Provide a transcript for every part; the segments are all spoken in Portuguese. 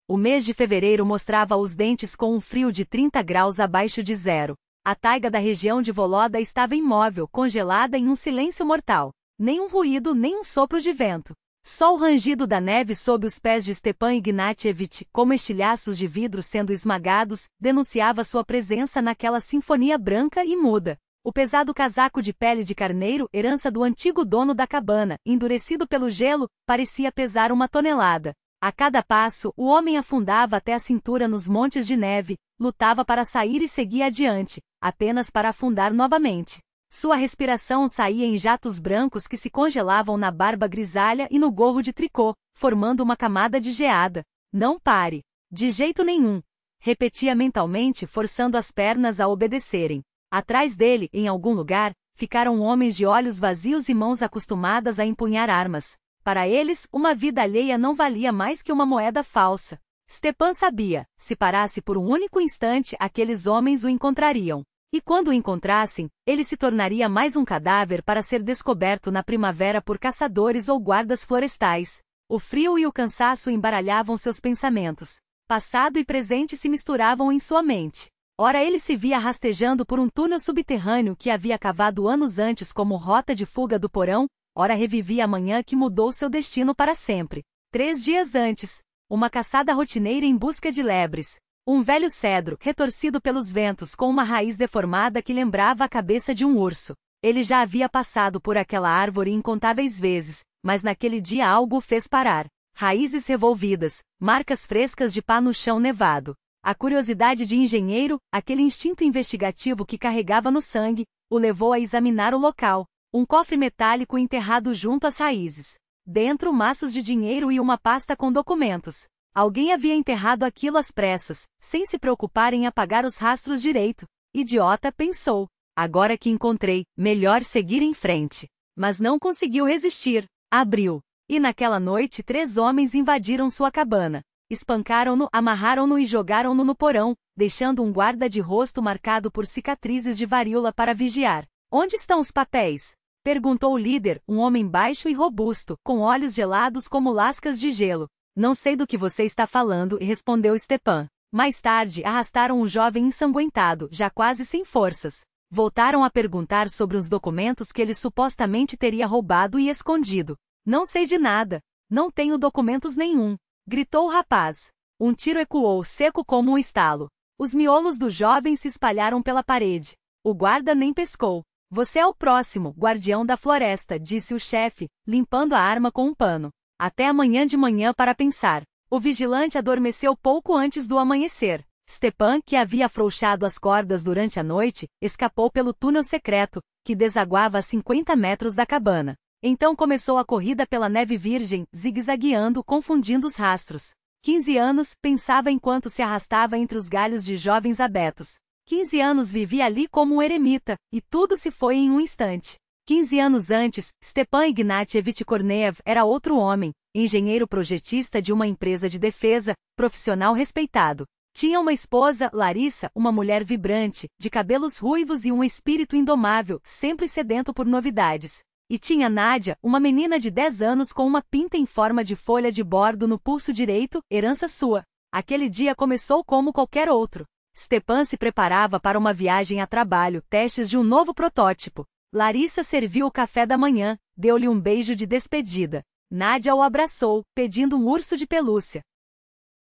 O mês de fevereiro mostrava os dentes com um frio de 30 graus abaixo de zero. A taiga da região de Voloda estava imóvel, congelada em um silêncio mortal. Nem um ruído, nem um sopro de vento. Só o rangido da neve sob os pés de Stepan Ignatievich, como estilhaços de vidro sendo esmagados, denunciava sua presença naquela sinfonia branca e muda. O pesado casaco de pele de carneiro, herança do antigo dono da cabana, endurecido pelo gelo, parecia pesar 1 tonelada. A cada passo, o homem afundava até a cintura nos montes de neve, lutava para sair e seguia adiante, apenas para afundar novamente. Sua respiração saía em jatos brancos que se congelavam na barba grisalha e no gorro de tricô, formando uma camada de geada. Não pare. De jeito nenhum. Repetia mentalmente, forçando as pernas a obedecerem. Atrás dele, em algum lugar, ficaram homens de olhos vazios e mãos acostumadas a empunhar armas. Para eles, uma vida alheia não valia mais que uma moeda falsa. Stepan sabia, se parasse por um único instante, aqueles homens o encontrariam. E quando o encontrassem, ele se tornaria mais um cadáver para ser descoberto na primavera por caçadores ou guardas florestais. O frio e o cansaço embaralhavam seus pensamentos. Passado e presente se misturavam em sua mente. Ora ele se via rastejando por um túnel subterrâneo que havia cavado anos antes como rota de fuga do porão, ora revivia a manhã que mudou seu destino para sempre. 3 dias antes, uma caçada rotineira em busca de lebres. Um velho cedro, retorcido pelos ventos com uma raiz deformada que lembrava a cabeça de um urso. Ele já havia passado por aquela árvore incontáveis vezes, mas naquele dia algo o fez parar. Raízes revolvidas, marcas frescas de pá no chão nevado. A curiosidade de engenheiro, aquele instinto investigativo que carregava no sangue, o levou a examinar o local. Um cofre metálico enterrado junto às raízes. Dentro, maços de dinheiro e uma pasta com documentos. Alguém havia enterrado aquilo às pressas, sem se preocupar em apagar os rastros direito. Idiota, pensou. Agora que encontrei, melhor seguir em frente. Mas não conseguiu resistir. Abriu. E naquela noite 3 homens invadiram sua cabana. Espancaram-no, amarraram-no e jogaram-no no porão, deixando um guarda de rosto marcado por cicatrizes de varíola para vigiar. Onde estão os papéis? Perguntou o líder, um homem baixo e robusto, com olhos gelados como lascas de gelo. Não sei do que você está falando, respondeu Stepan. Mais tarde, arrastaram um jovem ensanguentado, já quase sem forças. Voltaram a perguntar sobre os documentos que ele supostamente teria roubado e escondido. Não sei de nada. Não tenho documentos nenhum. Gritou o rapaz. Um tiro ecoou seco como um estalo. Os miolos do jovem se espalharam pela parede. O guarda nem pescou. Você é o próximo, guardião da floresta, disse o chefe, limpando a arma com um pano. Até amanhã de manhã para pensar. O vigilante adormeceu pouco antes do amanhecer. Stepan, que havia afrouxado as cordas durante a noite, escapou pelo túnel secreto, que desaguava a 50 metros da cabana. Então começou a corrida pela neve virgem, zigue-zagueando, confundindo os rastros. 15 anos, pensava enquanto se arrastava entre os galhos de jovens abetos. 15 anos vivia ali como um eremita, e tudo se foi em um instante. 15 anos antes, Stepan Ignatievich Korneev era outro homem, engenheiro projetista de uma empresa de defesa, profissional respeitado. Tinha uma esposa, Larissa, uma mulher vibrante, de cabelos ruivos e um espírito indomável, sempre sedento por novidades. E tinha Nádia, uma menina de 10 anos com uma pinta em forma de folha de bordo no pulso direito, herança sua. Aquele dia começou como qualquer outro. Stepan se preparava para uma viagem a trabalho, testes de um novo protótipo. Larissa serviu o café da manhã, deu-lhe um beijo de despedida. Nádia o abraçou, pedindo um urso de pelúcia.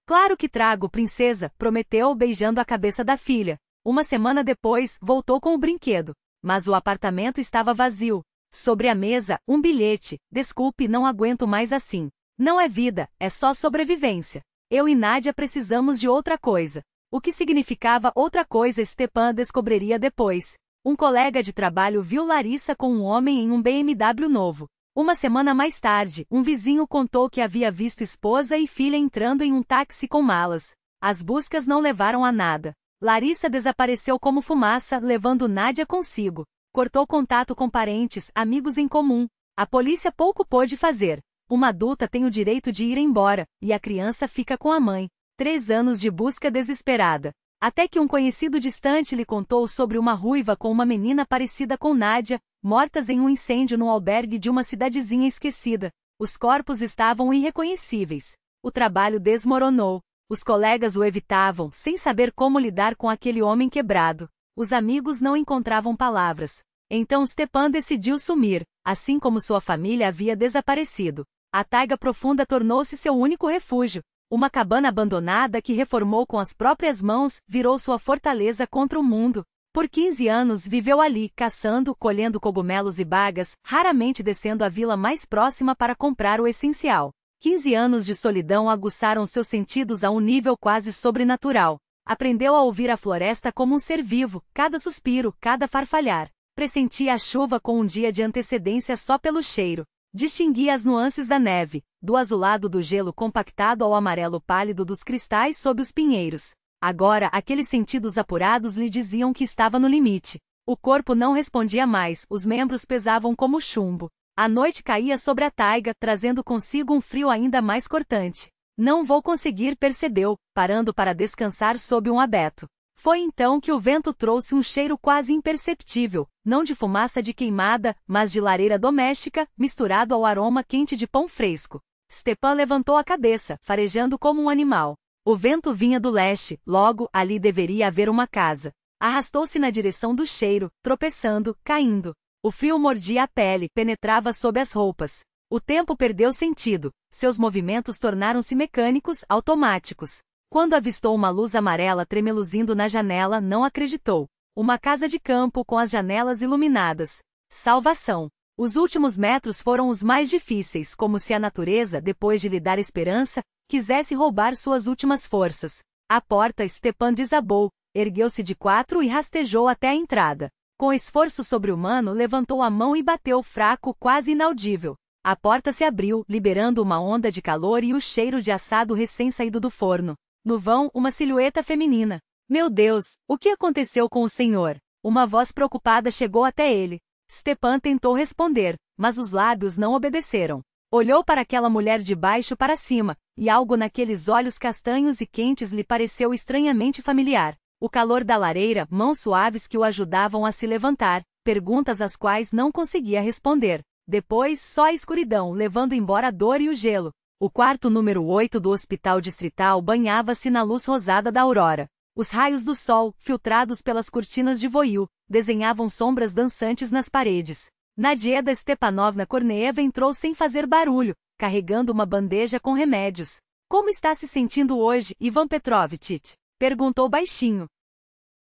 Claro que trago, princesa, prometeu, beijando a cabeça da filha. Uma semana depois, voltou com o brinquedo. Mas o apartamento estava vazio. Sobre a mesa, um bilhete. Desculpe, não aguento mais assim. Não é vida, é só sobrevivência. Eu e Nádia precisamos de outra coisa. O que significava outra coisa Stepan descobriria depois. Um colega de trabalho viu Larissa com um homem em um BMW novo. Uma semana mais tarde, um vizinho contou que havia visto esposa e filha entrando em um táxi com malas. As buscas não levaram a nada. Larissa desapareceu como fumaça, levando Nádia consigo. Cortou contato com parentes, amigos em comum. A polícia pouco pôde fazer. Uma adulta tem o direito de ir embora, e a criança fica com a mãe. 3 anos de busca desesperada. Até que um conhecido distante lhe contou sobre uma ruiva com uma menina parecida com Nádia, mortas em um incêndio no albergue de uma cidadezinha esquecida. Os corpos estavam irreconhecíveis. O trabalho desmoronou. Os colegas o evitavam, sem saber como lidar com aquele homem quebrado. Os amigos não encontravam palavras. Então Stepan decidiu sumir, assim como sua família havia desaparecido. A taiga profunda tornou-se seu único refúgio. Uma cabana abandonada que reformou com as próprias mãos, virou sua fortaleza contra o mundo. Por 15 anos viveu ali, caçando, colhendo cogumelos e bagas, raramente descendo à vila mais próxima para comprar o essencial. 15 anos de solidão aguçaram seus sentidos a um nível quase sobrenatural. Aprendeu a ouvir a floresta como um ser vivo, cada suspiro, cada farfalhar. Pressentia a chuva com um dia de antecedência só pelo cheiro. Distinguia as nuances da neve, do azulado do gelo compactado ao amarelo pálido dos cristais sob os pinheiros. Agora, aqueles sentidos apurados lhe diziam que estava no limite. O corpo não respondia mais, os membros pesavam como chumbo. A noite caía sobre a taiga, trazendo consigo um frio ainda mais cortante. Não vou conseguir, percebeu, parando para descansar sob um abeto. Foi então que o vento trouxe um cheiro quase imperceptível, não de fumaça de queimada, mas de lareira doméstica, misturado ao aroma quente de pão fresco. Stepan levantou a cabeça, farejando como um animal. O vento vinha do leste, logo, ali deveria haver uma casa. Arrastou-se na direção do cheiro, tropeçando, caindo. O frio mordia a pele, penetrava sob as roupas. O tempo perdeu sentido. Seus movimentos tornaram-se mecânicos, automáticos. Quando avistou uma luz amarela tremeluzindo na janela, não acreditou. Uma casa de campo com as janelas iluminadas. Salvação! Os últimos metros foram os mais difíceis, como se a natureza, depois de lhe dar esperança, quisesse roubar suas últimas forças. À porta, Stepan desabou, ergueu-se de quatro e rastejou até a entrada. Com esforço sobre-humano, levantou a mão e bateu fraco, quase inaudível. A porta se abriu, liberando uma onda de calor e o cheiro de assado recém-saído do forno. No vão, uma silhueta feminina. Meu Deus, o que aconteceu com o senhor? Uma voz preocupada chegou até ele. Stepan tentou responder, mas os lábios não obedeceram. Olhou para aquela mulher de baixo para cima, e algo naqueles olhos castanhos e quentes lhe pareceu estranhamente familiar. O calor da lareira, mãos suaves que o ajudavam a se levantar, perguntas às quais não conseguia responder. Depois, só a escuridão, levando embora a dor e o gelo. O quarto número 8 do hospital distrital banhava-se na luz rosada da aurora. Os raios do sol, filtrados pelas cortinas de voil, desenhavam sombras dançantes nas paredes. Nadieda Stepanovna Korneeva entrou sem fazer barulho, carregando uma bandeja com remédios. Como está se sentindo hoje, Ivan Petrovitch? Perguntou baixinho.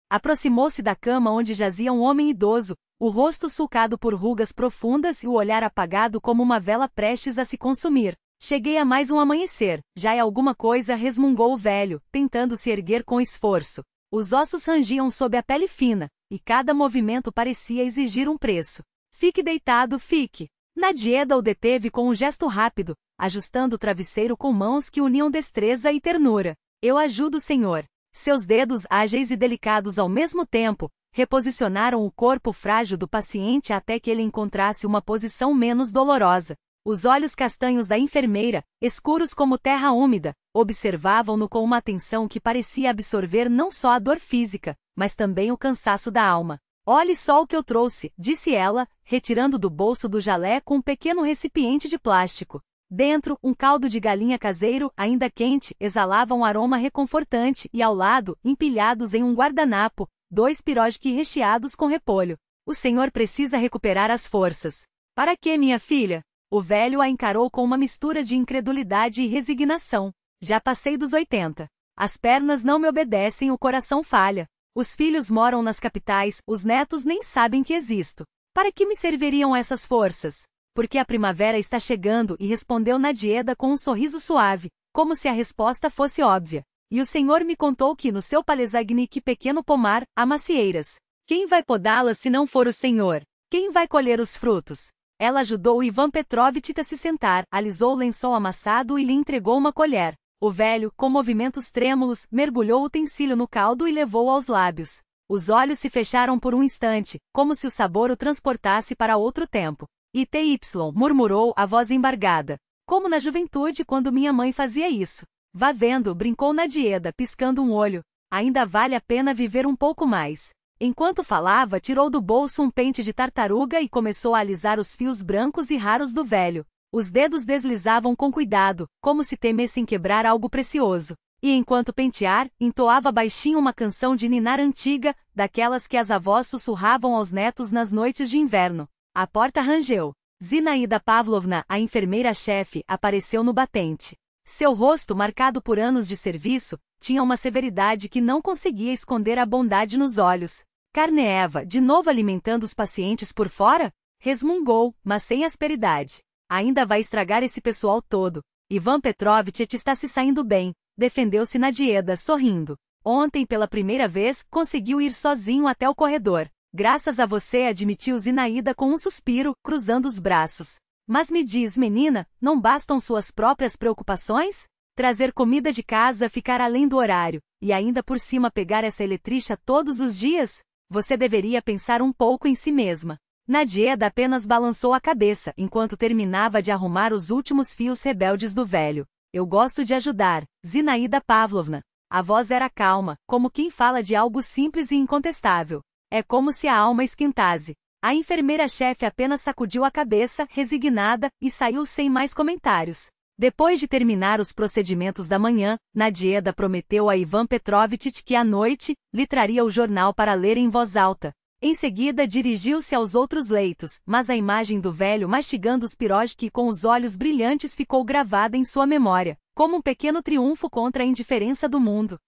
Aproximou-se da cama onde jazia um homem idoso, o rosto sulcado por rugas profundas e o olhar apagado como uma vela prestes a se consumir. Cheguei a mais um amanhecer, já é alguma coisa, resmungou o velho, tentando se erguer com esforço. Os ossos rangiam sob a pele fina, e cada movimento parecia exigir um preço. Fique deitado, fique. Nadieda o deteve com um gesto rápido, ajustando o travesseiro com mãos que uniam destreza e ternura. Eu ajudo, senhor. Seus dedos ágeis e delicados ao mesmo tempo, reposicionaram o corpo frágil do paciente até que ele encontrasse uma posição menos dolorosa. Os olhos castanhos da enfermeira, escuros como terra úmida, observavam-no com uma atenção que parecia absorver não só a dor física, mas também o cansaço da alma. Olhe só o que eu trouxe, disse ela, retirando do bolso do jaleco um pequeno recipiente de plástico. Dentro, um caldo de galinha caseiro, ainda quente, exalava um aroma reconfortante e ao lado, empilhados em um guardanapo, 2 pirojki recheados com repolho. O senhor precisa recuperar as forças. Para quê, minha filha? O velho a encarou com uma mistura de incredulidade e resignação. Já passei dos 80. As pernas não me obedecem, o coração falha. Os filhos moram nas capitais, os netos nem sabem que existo. Para que me serviriam essas forças? Porque a primavera está chegando, e respondeu Nadieda com um sorriso suave, como se a resposta fosse óbvia. E o senhor me contou que no seu Palesagnik pequeno pomar, há macieiras. Quem vai podá-las se não for o senhor? Quem vai colher os frutos? Ela ajudou Ivan Petrovitch a se sentar, alisou o lençol amassado e lhe entregou uma colher. O velho, com movimentos trêmulos, mergulhou o utensílio no caldo e levou-o aos lábios. Os olhos se fecharam por um instante, como se o sabor o transportasse para outro tempo. "ITY", murmurou a voz embargada. Como na juventude quando minha mãe fazia isso. Vá vendo, brincou Nadieda, piscando um olho. Ainda vale a pena viver um pouco mais. Enquanto falava, tirou do bolso um pente de tartaruga e começou a alisar os fios brancos e raros do velho. Os dedos deslizavam com cuidado, como se temessem quebrar algo precioso. E enquanto pentear, entoava baixinho uma canção de ninar antiga, daquelas que as avós sussurravam aos netos nas noites de inverno. A porta rangeu. Zinaida Pavlovna, a enfermeira-chefe, apareceu no batente. Seu rosto, marcado por anos de serviço, tinha uma severidade que não conseguia esconder a bondade nos olhos. Karneeva, de novo alimentando os pacientes por fora? Resmungou, mas sem asperidade. Ainda vai estragar esse pessoal todo. Ivan Petrovitch está se saindo bem, defendeu-se Nadieda, sorrindo. Ontem, pela primeira vez, conseguiu ir sozinho até o corredor. Graças a você, admitiu Zinaida com um suspiro, cruzando os braços. Mas me diz, menina, não bastam suas próprias preocupações? Trazer comida de casa, ficar além do horário, e ainda por cima pegar essa eletrícia todos os dias? Você deveria pensar um pouco em si mesma. Nadieda apenas balançou a cabeça, enquanto terminava de arrumar os últimos fios rebeldes do velho. Eu gosto de ajudar, Zinaida Pavlovna. A voz era calma, como quem fala de algo simples e incontestável. É como se a alma esquentasse. A enfermeira-chefe apenas sacudiu a cabeça, resignada, e saiu sem mais comentários. Depois de terminar os procedimentos da manhã, Nadieda prometeu a Ivan Petrovitch que à noite, lhe traria o jornal para ler em voz alta. Em seguida dirigiu-se aos outros leitos, mas a imagem do velho mastigando os pirojki com os olhos brilhantes ficou gravada em sua memória, como um pequeno triunfo contra a indiferença do mundo.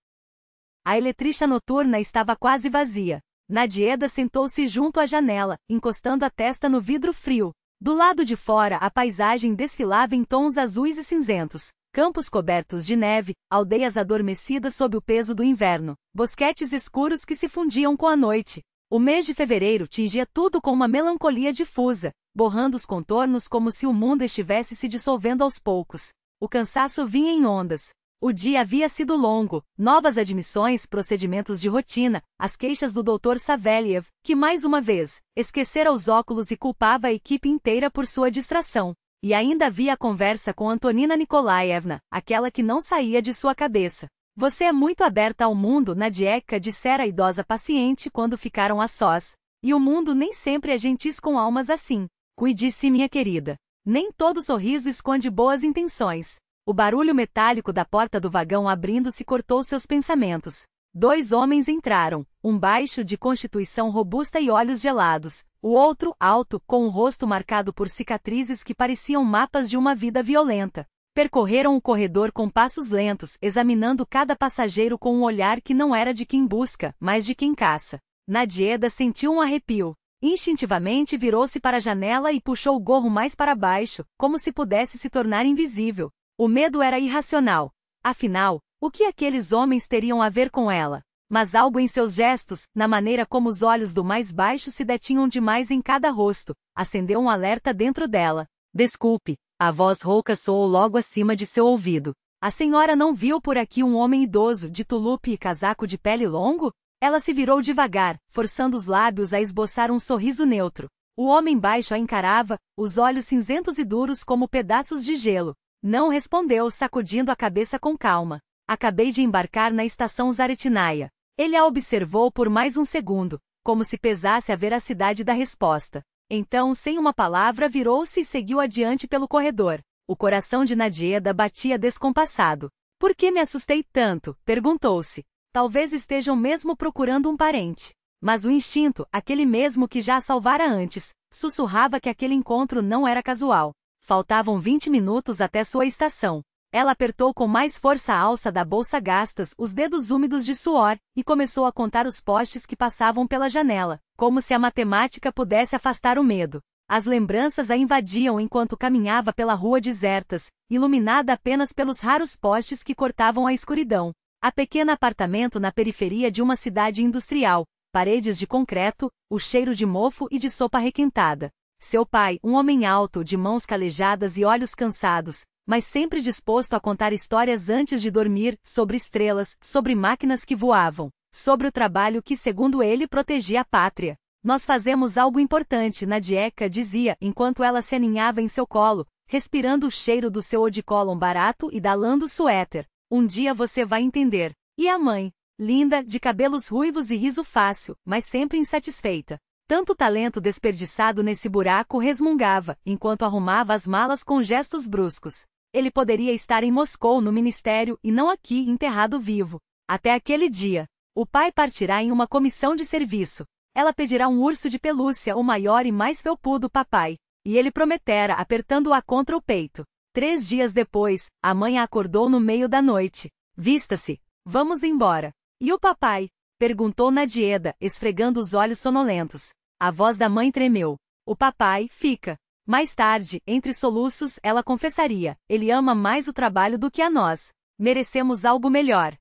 A eletrícia noturna estava quase vazia. Nadieda sentou-se junto à janela, encostando a testa no vidro frio. Do lado de fora a paisagem desfilava em tons azuis e cinzentos. Campos cobertos de neve, aldeias adormecidas sob o peso do inverno, bosquetes escuros que se fundiam com a noite. O mês de fevereiro tingia tudo com uma melancolia difusa, borrando os contornos como se o mundo estivesse se dissolvendo aos poucos. O cansaço vinha em ondas. O dia havia sido longo, novas admissões, procedimentos de rotina, as queixas do Dr. Saveliev, que mais uma vez, esquecera os óculos e culpava a equipe inteira por sua distração. E ainda havia a conversa com Antonina Nikolaevna, aquela que não saía de sua cabeça. Você é muito aberta ao mundo, Nadieka, dissera a idosa paciente quando ficaram a sós. E o mundo nem sempre é gentis com almas assim. Cuide-se, minha querida. Nem todo sorriso esconde boas intenções. O barulho metálico da porta do vagão abrindo-se cortou seus pensamentos. 2 homens entraram, um baixo de constituição robusta e olhos gelados, o outro, alto, com o rosto marcado por cicatrizes que pareciam mapas de uma vida violenta. Percorreram o corredor com passos lentos, examinando cada passageiro com um olhar que não era de quem busca, mas de quem caça. Nadieda sentiu um arrepio. Instintivamente virou-se para a janela e puxou o gorro mais para baixo, como se pudesse se tornar invisível. O medo era irracional. Afinal, o que aqueles homens teriam a ver com ela? Mas algo em seus gestos, na maneira como os olhos do mais baixo se detinham demais em cada rosto, acendeu um alerta dentro dela. Desculpe, a voz rouca soou logo acima de seu ouvido. A senhora não viu por aqui um homem idoso, de tulupe e casaco de pele longo? Ela se virou devagar, forçando os lábios a esboçar um sorriso neutro. O homem baixo a encarava, os olhos cinzentos e duros como pedaços de gelo. Não respondeu, sacudindo a cabeça com calma. Acabei de embarcar na estação Zaretinaia. Ele a observou por mais um segundo, como se pesasse a veracidade da resposta. Então, sem uma palavra, virou-se e seguiu adiante pelo corredor. O coração de Nadieda batia descompassado. Por que me assustei tanto? Perguntou-se. Talvez estejam mesmo procurando um parente. Mas o instinto, aquele mesmo que já a salvara antes, sussurrava que aquele encontro não era casual. Faltavam 20 minutos até sua estação. Ela apertou com mais força a alça da bolsa gastas, os dedos úmidos de suor, e começou a contar os postes que passavam pela janela, como se a matemática pudesse afastar o medo. As lembranças a invadiam enquanto caminhava pela rua desertas, iluminada apenas pelos raros postes que cortavam a escuridão. A pequeno apartamento na periferia de uma cidade industrial, paredes de concreto, o cheiro de mofo e de sopa requentada. Seu pai, um homem alto, de mãos calejadas e olhos cansados, mas sempre disposto a contar histórias antes de dormir, sobre estrelas, sobre máquinas que voavam, sobre o trabalho que, segundo ele, protegia a pátria. Nós fazemos algo importante, Nadieka dizia, enquanto ela se aninhava em seu colo, respirando o cheiro do seu eau-de-cologne barato e da lã do suéter. Um dia você vai entender. E a mãe? Linda, de cabelos ruivos e riso fácil, mas sempre insatisfeita. Tanto talento desperdiçado nesse buraco, resmungava, enquanto arrumava as malas com gestos bruscos. Ele poderia estar em Moscou no ministério e não aqui enterrado vivo. Até aquele dia. O pai partirá em uma comissão de serviço. Ela pedirá um urso de pelúcia, o maior e mais felpudo papai. E ele prometera, apertando-a contra o peito. 3 dias depois, a mãe a acordou no meio da noite. Vista-se. Vamos embora. E o papai? Perguntou Nadieda, esfregando os olhos sonolentos. A voz da mãe tremeu. O papai fica. Mais tarde, entre soluços, ela confessaria. Ele ama mais o trabalho do que a nós. Merecemos algo melhor.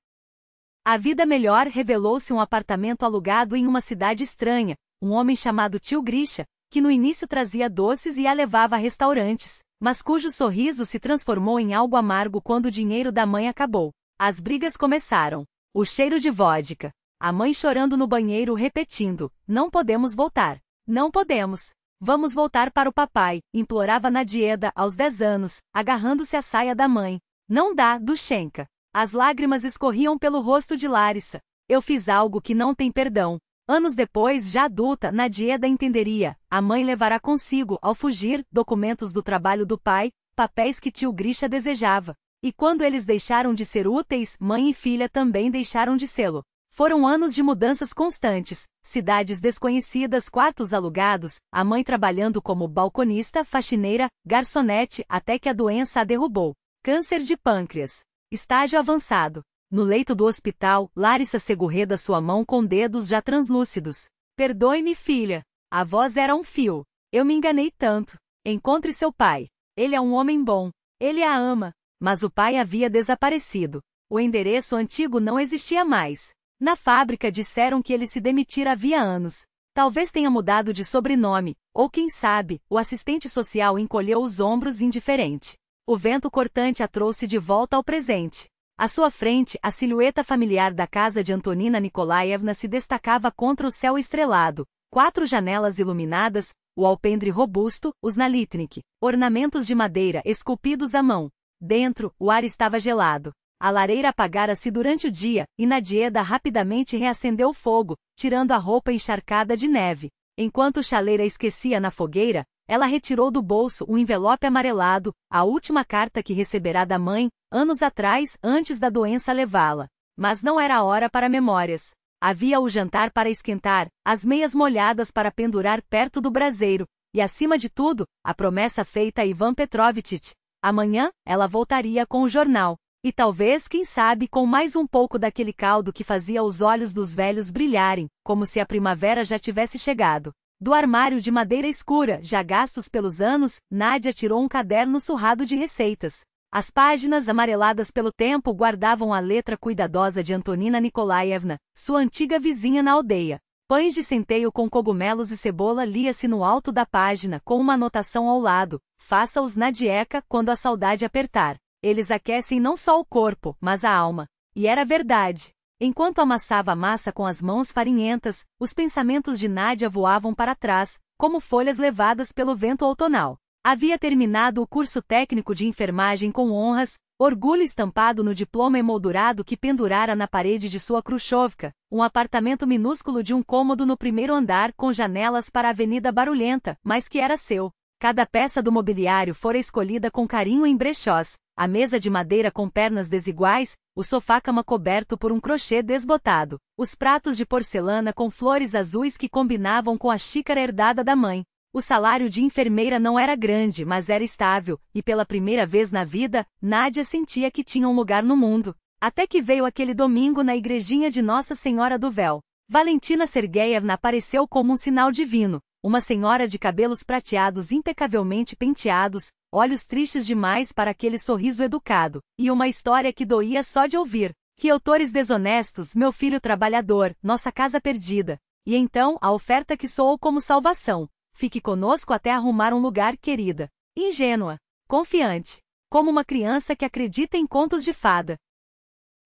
A vida melhor revelou-se um apartamento alugado em uma cidade estranha, um homem chamado Tio Grisha, que no início trazia doces e a levava a restaurantes, mas cujo sorriso se transformou em algo amargo quando o dinheiro da mãe acabou. As brigas começaram. O cheiro de vodka. A mãe chorando no banheiro repetindo, não podemos voltar. Não podemos. Vamos voltar para o papai, implorava Nadieda aos 10 anos, agarrando-se à saia da mãe. Não dá, Dushenka. As lágrimas escorriam pelo rosto de Larissa. Eu fiz algo que não tem perdão. Anos depois, já adulta, Nadieda entenderia. A mãe levará consigo, ao fugir, documentos do trabalho do pai, papéis que tio Grisha desejava. E quando eles deixaram de ser úteis, mãe e filha também deixaram de sê-lo. Foram anos de mudanças constantes, cidades desconhecidas, quartos alugados, a mãe trabalhando como balconista, faxineira, garçonete, até que a doença a derrubou. Câncer de pâncreas. Estágio avançado. No leito do hospital, Larissa segurreda sua mão com dedos já translúcidos. Perdoe-me, filha. A voz era um fio. Eu me enganei tanto. Encontre seu pai. Ele é um homem bom. Ele a ama. Mas o pai havia desaparecido. O endereço antigo não existia mais. Na fábrica disseram que ele se demitira havia anos. Talvez tenha mudado de sobrenome, ou quem sabe, o assistente social encolheu os ombros indiferente. O vento cortante a trouxe de volta ao presente. À sua frente, a silhueta familiar da casa de Antonina Nikolaevna se destacava contra o céu estrelado. 4 janelas iluminadas, o alpendre robusto, os nalitnik, ornamentos de madeira esculpidos à mão. Dentro, o ar estava gelado. A lareira apagara-se durante o dia, e Nadieda rapidamente reacendeu o fogo, tirando a roupa encharcada de neve. Enquanto o chaleira esquecia na fogueira, ela retirou do bolso um envelope amarelado, a última carta que receberá da mãe, anos atrás, antes da doença levá-la. Mas não era hora para memórias. Havia o jantar para esquentar, as meias molhadas para pendurar perto do braseiro, e acima de tudo, a promessa feita a Ivan Petrovitch. Amanhã, ela voltaria com o jornal. E talvez, quem sabe, com mais um pouco daquele caldo que fazia os olhos dos velhos brilharem, como se a primavera já tivesse chegado. Do armário de madeira escura, já gastos pelos anos, Nádia tirou um caderno surrado de receitas. As páginas amareladas pelo tempo guardavam a letra cuidadosa de Antonina Nikolaevna, sua antiga vizinha na aldeia. Pães de centeio com cogumelos e cebola lia-se no alto da página, com uma anotação ao lado: faça-os Nadieka quando a saudade apertar. Eles aquecem não só o corpo, mas a alma. E era verdade. Enquanto amassava a massa com as mãos farinhentas, os pensamentos de Nádia voavam para trás, como folhas levadas pelo vento outonal. Havia terminado o curso técnico de enfermagem com honras, orgulho estampado no diploma emoldurado que pendurara na parede de sua Khrushchevka, um apartamento minúsculo de um cômodo no primeiro andar com janelas para a avenida barulhenta, mas que era seu. Cada peça do mobiliário fora escolhida com carinho em brechós. A mesa de madeira com pernas desiguais, o sofá-cama coberto por um crochê desbotado, os pratos de porcelana com flores azuis que combinavam com a xícara herdada da mãe. O salário de enfermeira não era grande, mas era estável, e pela primeira vez na vida, Nádia sentia que tinha um lugar no mundo. Até que veio aquele domingo na igrejinha de Nossa Senhora do Véu. Valentina Sergeyevna apareceu como um sinal divino. Uma senhora de cabelos prateados impecavelmente penteados, olhos tristes demais para aquele sorriso educado, e uma história que doía só de ouvir. Que autores desonestos, meu filho trabalhador, nossa casa perdida. E então, a oferta que soou como salvação. Fique conosco até arrumar um lugar, querida. Ingênua. Confiante. Como uma criança que acredita em contos de fada.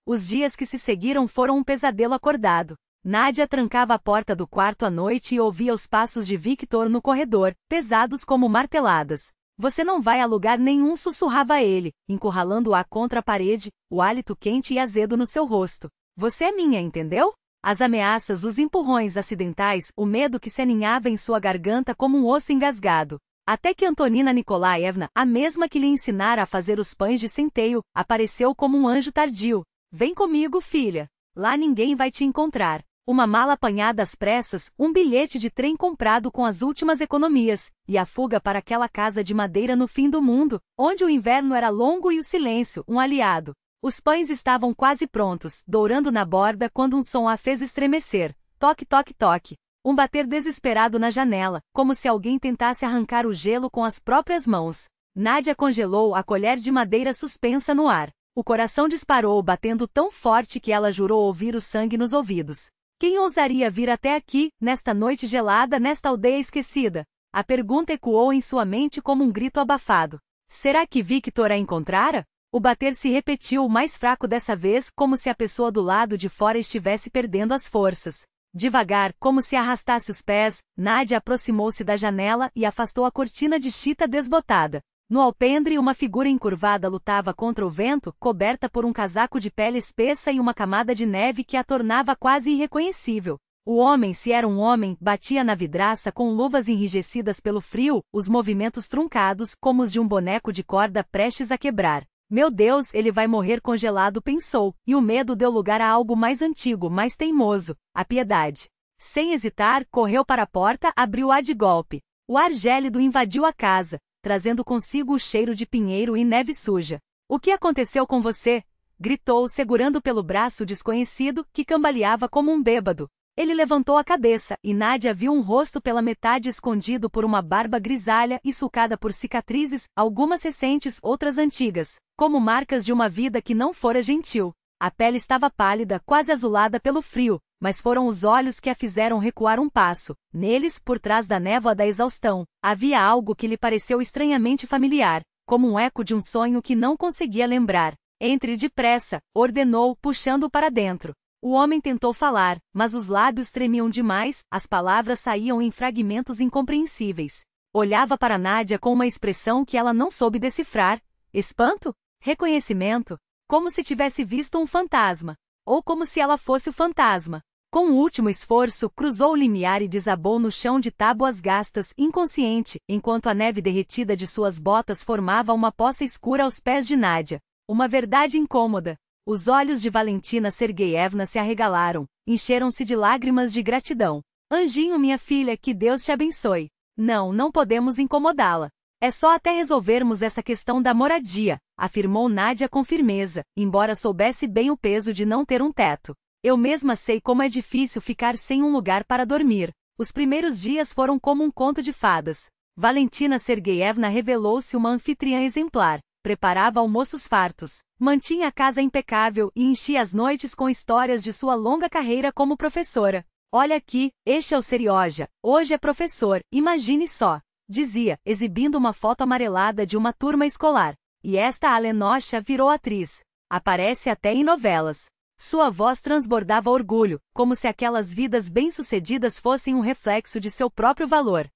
Os dias que se seguiram foram um pesadelo acordado. Nádia trancava a porta do quarto à noite e ouvia os passos de Victor no corredor, pesados como marteladas. Você não vai a lugar nenhum, sussurrava ele, encurralando-a contra a parede, o hálito quente e azedo no seu rosto. Você é minha, entendeu? As ameaças, os empurrões acidentais, o medo que se aninhava em sua garganta como um osso engasgado. Até que Antonina Nikolaevna, a mesma que lhe ensinara a fazer os pães de centeio, apareceu como um anjo tardio. Vem comigo, filha. Lá ninguém vai te encontrar. Uma mala apanhada às pressas, um bilhete de trem comprado com as últimas economias, e a fuga para aquela casa de madeira no fim do mundo, onde o inverno era longo e o silêncio, um aliado. Os pães estavam quase prontos, dourando na borda quando um som a fez estremecer. Toque, toque, toque. Um bater desesperado na janela, como se alguém tentasse arrancar o gelo com as próprias mãos. Nádia congelou a colher de madeira suspensa no ar. O coração disparou batendo tão forte que ela jurou ouvir o sangue nos ouvidos. Quem ousaria vir até aqui, nesta noite gelada, nesta aldeia esquecida? A pergunta ecoou em sua mente como um grito abafado. Será que Victor a encontrara? O bater se repetiu mais fraco dessa vez, como se a pessoa do lado de fora estivesse perdendo as forças. Devagar, como se arrastasse os pés, Nádia aproximou-se da janela e afastou a cortina de chita desbotada. No alpendre, uma figura encurvada lutava contra o vento, coberta por um casaco de pele espessa e uma camada de neve que a tornava quase irreconhecível. O homem, se era um homem, batia na vidraça com luvas enrijecidas pelo frio, os movimentos truncados como os de um boneco de corda prestes a quebrar. Meu Deus, ele vai morrer congelado, pensou, e o medo deu lugar a algo mais antigo, mais teimoso, a piedade. Sem hesitar, correu para a porta, abriu-a de golpe. O ar gélido invadiu a casa, trazendo consigo o cheiro de pinheiro e neve suja. O que aconteceu com você? Gritou, segurando pelo braço o desconhecido, que cambaleava como um bêbado. Ele levantou a cabeça, e Nádia viu um rosto pela metade escondido por uma barba grisalha e sulcada por cicatrizes, algumas recentes, outras antigas, como marcas de uma vida que não fora gentil. A pele estava pálida, quase azulada pelo frio, mas foram os olhos que a fizeram recuar um passo. Neles, por trás da névoa da exaustão, havia algo que lhe pareceu estranhamente familiar, como um eco de um sonho que não conseguia lembrar. Entre depressa, ordenou, puxando-o para dentro. O homem tentou falar, mas os lábios tremiam demais, as palavras saíam em fragmentos incompreensíveis. Olhava para Nádia com uma expressão que ela não soube decifrar. Espanto? Reconhecimento? Como se tivesse visto um fantasma. Ou como se ela fosse o fantasma. Com um último esforço, cruzou o limiar e desabou no chão de tábuas gastas, inconsciente, enquanto a neve derretida de suas botas formava uma poça escura aos pés de Nádia. Uma verdade incômoda. Os olhos de Valentina Sergeyevna se arregalaram, encheram-se de lágrimas de gratidão. Anjinho, minha filha, que Deus te abençoe. Não podemos incomodá-la. É só até resolvermos essa questão da moradia, afirmou Nádia com firmeza, embora soubesse bem o peso de não ter um teto. Eu mesma sei como é difícil ficar sem um lugar para dormir. Os primeiros dias foram como um conto de fadas. Valentina Sergeyevna revelou-se uma anfitriã exemplar. Preparava almoços fartos, mantinha a casa impecável e enchia as noites com histórias de sua longa carreira como professora. Olha aqui, este é o Serioja, hoje é professor, imagine só, dizia, exibindo uma foto amarelada de uma turma escolar. E esta Alenosha virou atriz. Aparece até em novelas. Sua voz transbordava orgulho, como se aquelas vidas bem-sucedidas fossem um reflexo de seu próprio valor.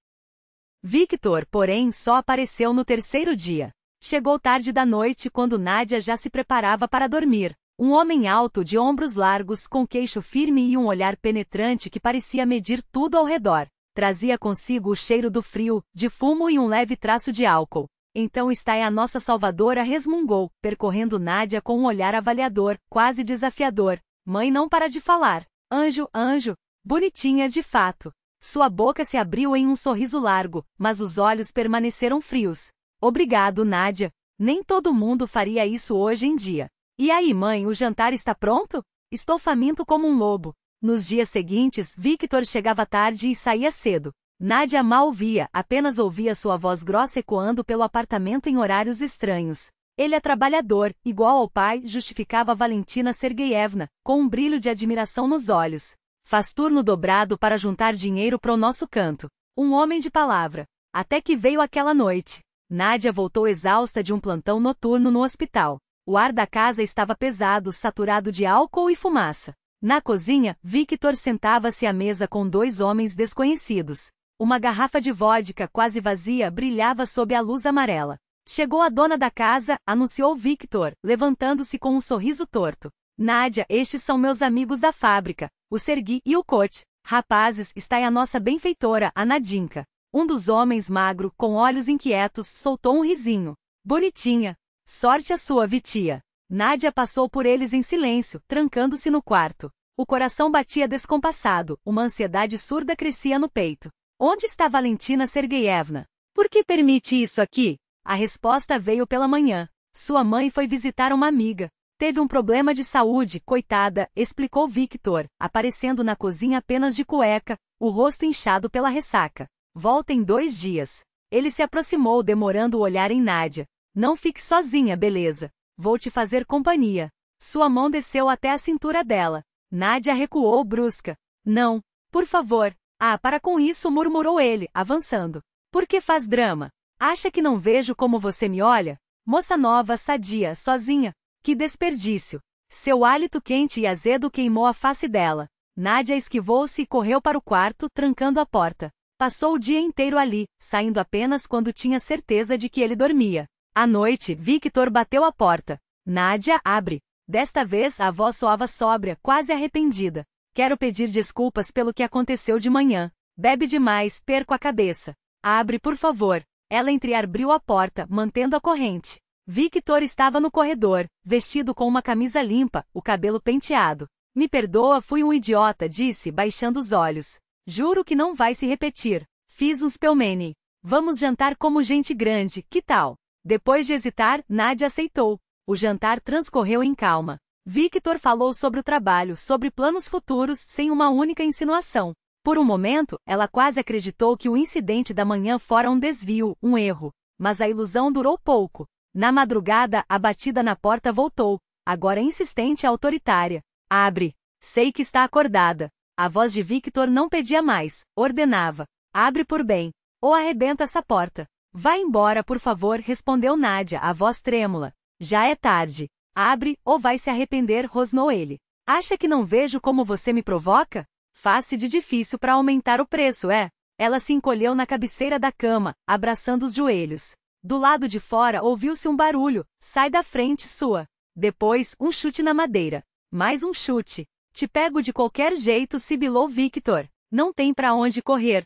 Victor, porém, só apareceu no terceiro dia. Chegou tarde da noite quando Nádia já se preparava para dormir. Um homem alto de ombros largos, com queixo firme e um olhar penetrante que parecia medir tudo ao redor. Trazia consigo o cheiro do frio, de fumo e um leve traço de álcool. Então está aí a nossa salvadora, resmungou, percorrendo Nádia com um olhar avaliador, quase desafiador. Mãe não para de falar. Anjo, bonitinha de fato. Sua boca se abriu em um sorriso largo, mas os olhos permaneceram frios. Obrigado, Nádia. Nem todo mundo faria isso hoje em dia. E aí, mãe, o jantar está pronto? Estou faminto como um lobo. Nos dias seguintes, Victor chegava tarde e saía cedo. Nádia mal via, apenas ouvia sua voz grossa ecoando pelo apartamento em horários estranhos. Ele é trabalhador, igual ao pai, justificava Valentina Sergeyevna, com um brilho de admiração nos olhos. Faz turno dobrado para juntar dinheiro pro nosso canto. Um homem de palavra. Até que veio aquela noite. Nádia voltou exausta de um plantão noturno no hospital. O ar da casa estava pesado, saturado de álcool e fumaça. Na cozinha, Victor sentava-se à mesa com dois homens desconhecidos. Uma garrafa de vodka quase vazia brilhava sob a luz amarela. Chegou a dona da casa, anunciou Victor, levantando-se com um sorriso torto. Nádia, estes são meus amigos da fábrica, o Sergi e o Koch. Rapazes, está aí a nossa benfeitora, a Nadinka. Um dos homens magro, com olhos inquietos, soltou um risinho. Bonitinha. Sorte a sua, Vitia. Nádia passou por eles em silêncio, trancando-se no quarto. O coração batia descompassado, uma ansiedade surda crescia no peito. Onde está Valentina Sergeyevna? Por que permite isso aqui? A resposta veio pela manhã. Sua mãe foi visitar uma amiga. Teve um problema de saúde, coitada, explicou Victor, aparecendo na cozinha apenas de cueca, o rosto inchado pela ressaca. Volta em 2 dias. Ele se aproximou, demorando o olhar em Nádia. Não fique sozinha, beleza? Vou te fazer companhia. Sua mão desceu até a cintura dela. Nádia recuou brusca. Não, por favor. Ah, para com isso, murmurou ele, avançando. Por que faz drama? Acha que não vejo como você me olha? Moça nova, sadia, sozinha. Que desperdício! Seu hálito quente e azedo queimou a face dela. Nádia esquivou-se e correu para o quarto, trancando a porta. Passou o dia inteiro ali, saindo apenas quando tinha certeza de que ele dormia. À noite, Victor bateu a porta. Nádia, abre. Desta vez, a voz soava sóbria, quase arrependida. Quero pedir desculpas pelo que aconteceu de manhã. Bebe demais, perco a cabeça. Abre, por favor. Ela entreabriu a porta, mantendo a corrente. Victor estava no corredor, vestido com uma camisa limpa, o cabelo penteado. Me perdoa, fui um idiota, disse, baixando os olhos. Juro que não vai se repetir. Fiz uns pelmeni. Vamos jantar como gente grande, que tal? Depois de hesitar, Nádia aceitou. O jantar transcorreu em calma. Victor falou sobre o trabalho, sobre planos futuros, sem uma única insinuação. Por um momento, ela quase acreditou que o incidente da manhã fora um desvio, um erro. Mas a ilusão durou pouco. Na madrugada, a batida na porta voltou, agora insistente e autoritária. Abre. Sei que está acordada. A voz de Victor não pedia mais, ordenava. Abre por bem. Ou arrebenta essa porta. Vá embora, por favor, respondeu Nádia, a voz trêmula. Já é tarde. Abre, ou vai se arrepender, rosnou ele. Acha que não vejo como você me provoca? Faz-se de difícil para aumentar o preço, é? Ela se encolheu na cabeceira da cama, abraçando os joelhos. Do lado de fora ouviu-se um barulho. Sai da frente, sua. Depois, um chute na madeira. Mais um chute. Te pego de qualquer jeito, sibilou Victor. Não tem para onde correr.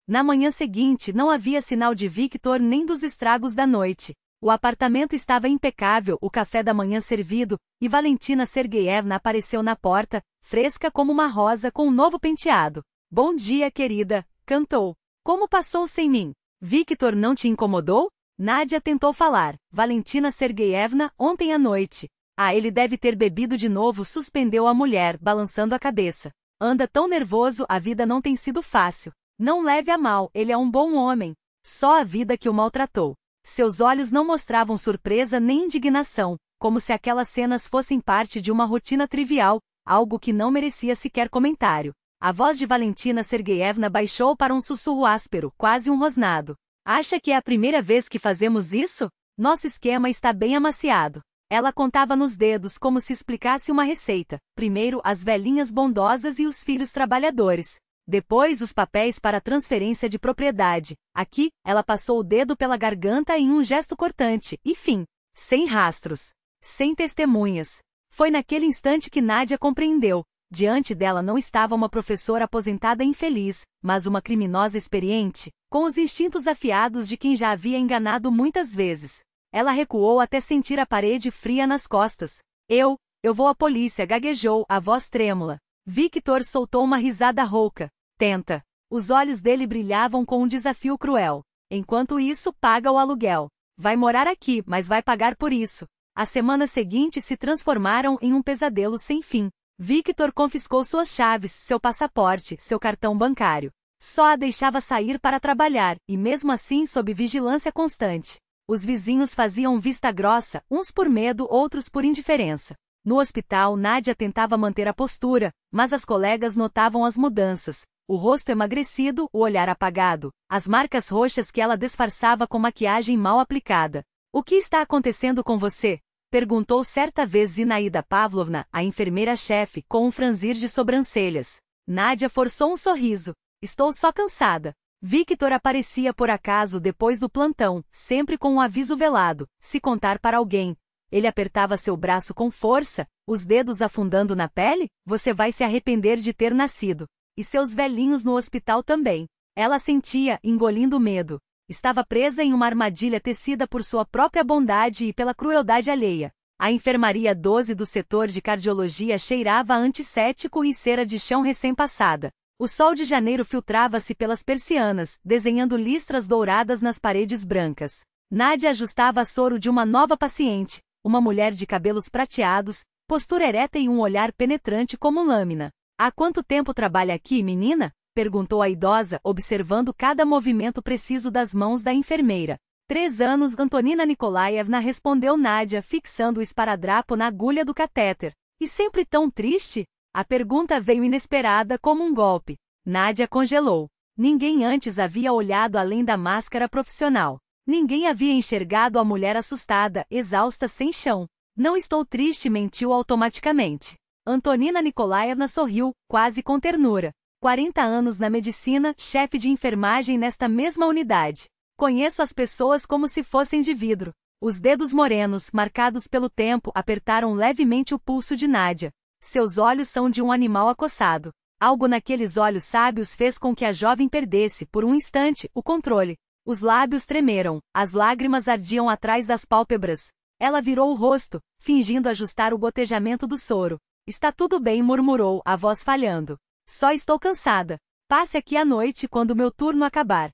Na manhã seguinte, não havia sinal de Victor nem dos estragos da noite. O apartamento estava impecável, o café da manhã servido, e Valentina Sergeyevna apareceu na porta, fresca como uma rosa com um novo penteado. Bom dia, querida, cantou. Como passou sem mim? Victor não te incomodou? Nádia tentou falar. Valentina Sergeyevna, ontem à noite. Ah, ele deve ter bebido de novo, suspendeu a mulher, balançando a cabeça. Anda tão nervoso, a vida não tem sido fácil. Não leve a mal, ele é um bom homem. Só a vida que o maltratou. Seus olhos não mostravam surpresa nem indignação, como se aquelas cenas fossem parte de uma rotina trivial, algo que não merecia sequer comentário. A voz de Valentina Sergeyevna baixou para um sussurro áspero, quase um rosnado. Acha que é a primeira vez que fazemos isso? Nosso esquema está bem amaciado. Ela contava nos dedos como se explicasse uma receita. Primeiro, as velhinhas bondosas e os filhos trabalhadores. Depois, os papéis para transferência de propriedade. Aqui, ela passou o dedo pela garganta em um gesto cortante. E fim. Sem rastros. Sem testemunhas. Foi naquele instante que Nádia compreendeu. Diante dela não estava uma professora aposentada infeliz, mas uma criminosa experiente, com os instintos afiados de quem já havia enganado muitas vezes. Ela recuou até sentir a parede fria nas costas. Eu vou à polícia, gaguejou, a voz trêmula. Victor soltou uma risada rouca. Tenta. Os olhos dele brilhavam com um desafio cruel. Enquanto isso, paga o aluguel. Vai morar aqui, mas vai pagar por isso. As semanas seguintes se transformaram em um pesadelo sem fim. Victor confiscou suas chaves, seu passaporte, seu cartão bancário. Só a deixava sair para trabalhar, e mesmo assim sob vigilância constante. Os vizinhos faziam vista grossa, uns por medo, outros por indiferença. No hospital, Nádia tentava manter a postura, mas as colegas notavam as mudanças. O rosto emagrecido, o olhar apagado, as marcas roxas que ela disfarçava com maquiagem mal aplicada. O que está acontecendo com você? Perguntou certa vez Zinaida Pavlovna, a enfermeira-chefe, com um franzir de sobrancelhas. Nádia forçou um sorriso. Estou só cansada. Victor aparecia por acaso depois do plantão, sempre com um aviso velado, se contar para alguém. Ele apertava seu braço com força, os dedos afundando na pele, você vai se arrepender de ter nascido. E seus velhinhos no hospital também. Ela sentia, engolindo o medo. Estava presa em uma armadilha tecida por sua própria bondade e pela crueldade alheia. A enfermaria 12 do setor de cardiologia cheirava a antisséptico e cera de chão recém-passada. O sol de janeiro filtrava-se pelas persianas, desenhando listras douradas nas paredes brancas. Nádia ajustava a soro de uma nova paciente, uma mulher de cabelos prateados, postura ereta e um olhar penetrante como lâmina. Há quanto tempo trabalha aqui, menina? Perguntou a idosa, observando cada movimento preciso das mãos da enfermeira. 3 anos, Antonina Nikolaevna, respondeu Nádia, fixando o esparadrapo na agulha do catéter. E sempre tão triste? A pergunta veio inesperada como um golpe. Nádia congelou. Ninguém antes havia olhado além da máscara profissional. Ninguém havia enxergado a mulher assustada, exausta, sem chão. Não estou triste, mentiu automaticamente. Antonina Nikolaevna sorriu, quase com ternura. 40 anos na medicina, chefe de enfermagem nesta mesma unidade. Conheço as pessoas como se fossem de vidro. Os dedos morenos, marcados pelo tempo, apertaram levemente o pulso de Nádia. Seus olhos são de um animal acossado. Algo naqueles olhos sábios fez com que a jovem perdesse, por um instante, o controle. Os lábios tremeram, as lágrimas ardiam atrás das pálpebras. Ela virou o rosto, fingindo ajustar o gotejamento do soro. Está tudo bem, murmurou, a voz falhando. Só estou cansada. Passe aqui à noite quando meu turno acabar.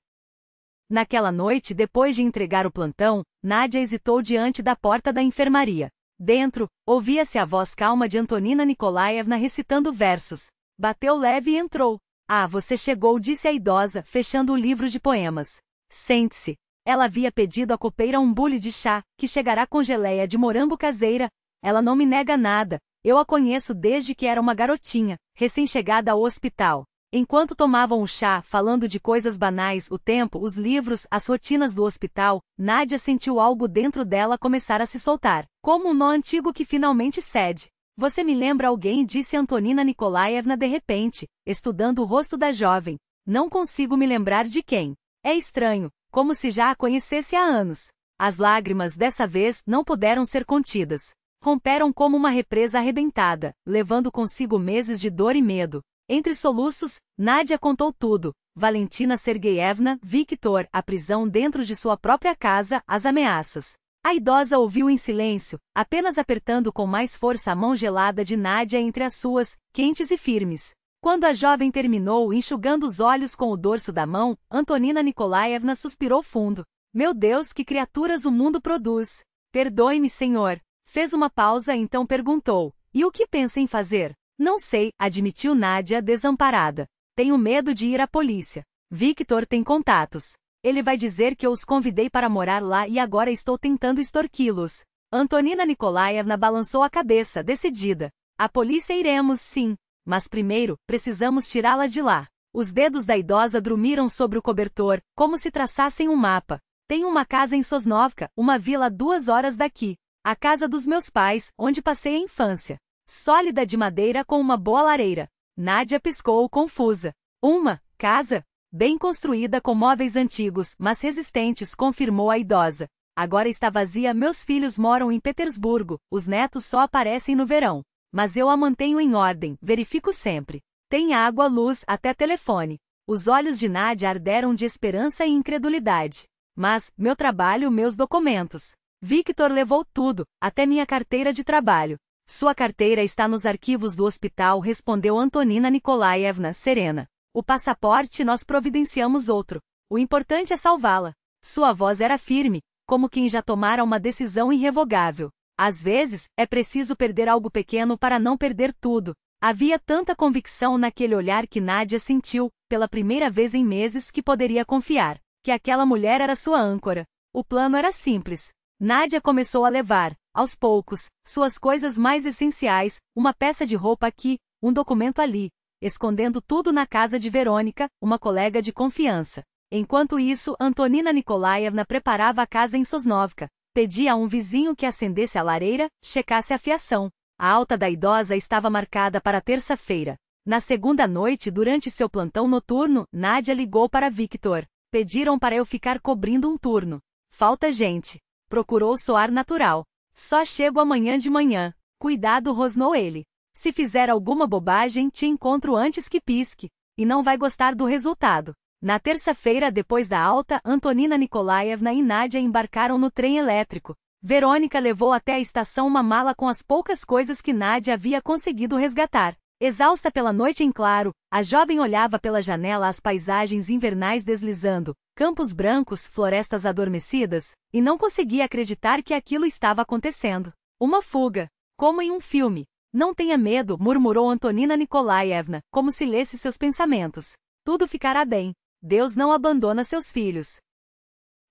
Naquela noite, depois de entregar o plantão, Nádia hesitou diante da porta da enfermaria. Dentro, ouvia-se a voz calma de Antonina Nikolaevna recitando versos. Bateu leve e entrou. Ah, você chegou, disse a idosa, fechando o livro de poemas. Sente-se. Ela havia pedido à copeira um bule de chá, que chegará com geleia de morango caseira. Ela não me nega nada. Eu a conheço desde que era uma garotinha, recém-chegada ao hospital. Enquanto tomavam o chá, falando de coisas banais, o tempo, os livros, as rotinas do hospital, Nádia sentiu algo dentro dela começar a se soltar, como um nó antigo que finalmente cede. Você me lembra alguém, disse Antonina Nikolaevna de repente, estudando o rosto da jovem. Não consigo me lembrar de quem. É estranho, como se já a conhecesse há anos. As lágrimas dessa vez não puderam ser contidas. Romperam como uma represa arrebentada, levando consigo meses de dor e medo. Entre soluços, Nádia contou tudo. Valentina Sergeyevna, Victor, a prisão dentro de sua própria casa, as ameaças. A idosa ouviu em silêncio, apenas apertando com mais força a mão gelada de Nádia entre as suas, quentes e firmes. Quando a jovem terminou, enxugando os olhos com o dorso da mão, Antonina Nikolaevna suspirou fundo. Meu Deus, que criaturas o mundo produz! Perdoe-me, senhor. Fez uma pausa, então perguntou. E o que pensa em fazer? Não sei, admitiu Nádia, desamparada. Tenho medo de ir à polícia. Victor tem contatos. Ele vai dizer que eu os convidei para morar lá e agora estou tentando extorquí-los. Antonina Nikolaevna balançou a cabeça, decidida. À polícia iremos, sim. Mas primeiro, precisamos tirá-la de lá. Os dedos da idosa dormiram sobre o cobertor, como se traçassem um mapa. Tenho uma casa em Sosnovka, uma vila a 2 horas daqui. A casa dos meus pais, onde passei a infância. Sólida de madeira com uma boa lareira. Nádia piscou, confusa. Uma casa? Bem construída com móveis antigos, mas resistentes, confirmou a idosa. Agora está vazia, meus filhos moram em Petersburgo, os netos só aparecem no verão. Mas eu a mantenho em ordem, verifico sempre. Tem água, luz, até telefone. Os olhos de Nádia arderam de esperança e incredulidade. Mas, meu trabalho, meus documentos. Victor levou tudo, até minha carteira de trabalho. Sua carteira está nos arquivos do hospital, respondeu Antonina Nikolaevna, serena. O passaporte nós providenciamos outro. O importante é salvá-la. Sua voz era firme, como quem já tomara uma decisão irrevogável. Às vezes, é preciso perder algo pequeno para não perder tudo. Havia tanta convicção naquele olhar que Nádia sentiu, pela primeira vez em meses, que poderia confiar, que aquela mulher era sua âncora. O plano era simples. Nádia começou a levar, aos poucos, suas coisas mais essenciais, uma peça de roupa aqui, um documento ali, escondendo tudo na casa de Verônica, uma colega de confiança. Enquanto isso, Antonina Nikolaevna preparava a casa em Sosnovka, pedia a um vizinho que acendesse a lareira, checasse a fiação. A alta da idosa estava marcada para terça-feira. Na segunda noite, durante seu plantão noturno, Nádia ligou para Victor. Pediram para eu ficar cobrindo um turno. Falta gente. Procurou soar natural. Só chego amanhã de manhã. Cuidado, rosnou ele. Se fizer alguma bobagem, te encontro antes que pisque. E não vai gostar do resultado. Na terça-feira, depois da alta, Antonina Nikolaevna e Nádia embarcaram no trem elétrico. Verônica levou até a estação uma mala com as poucas coisas que Nádia havia conseguido resgatar. Exausta pela noite em claro, a jovem olhava pela janela as paisagens invernais deslizando, campos brancos, florestas adormecidas, e não conseguia acreditar que aquilo estava acontecendo. Uma fuga, como em um filme. Não tenha medo, murmurou Antonina Nikolaevna, como se lesse seus pensamentos. Tudo ficará bem. Deus não abandona seus filhos.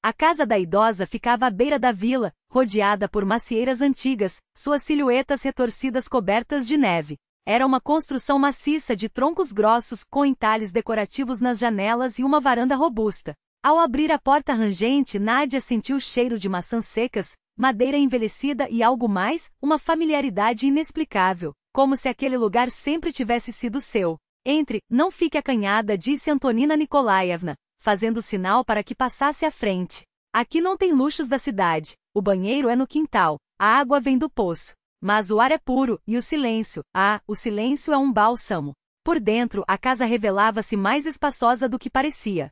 A casa da idosa ficava à beira da vila, rodeada por macieiras antigas, suas silhuetas retorcidas cobertas de neve. Era uma construção maciça de troncos grossos com entalhes decorativos nas janelas e uma varanda robusta. Ao abrir a porta rangente, Nádia sentiu o cheiro de maçãs secas, madeira envelhecida e algo mais, uma familiaridade inexplicável, como se aquele lugar sempre tivesse sido seu. Entre, não fique acanhada, disse Antonina Nikolaevna, fazendo sinal para que passasse à frente. Aqui não tem luxos da cidade, o banheiro é no quintal, a água vem do poço. Mas o ar é puro, e o silêncio, o silêncio é um bálsamo. Por dentro, a casa revelava-se mais espaçosa do que parecia.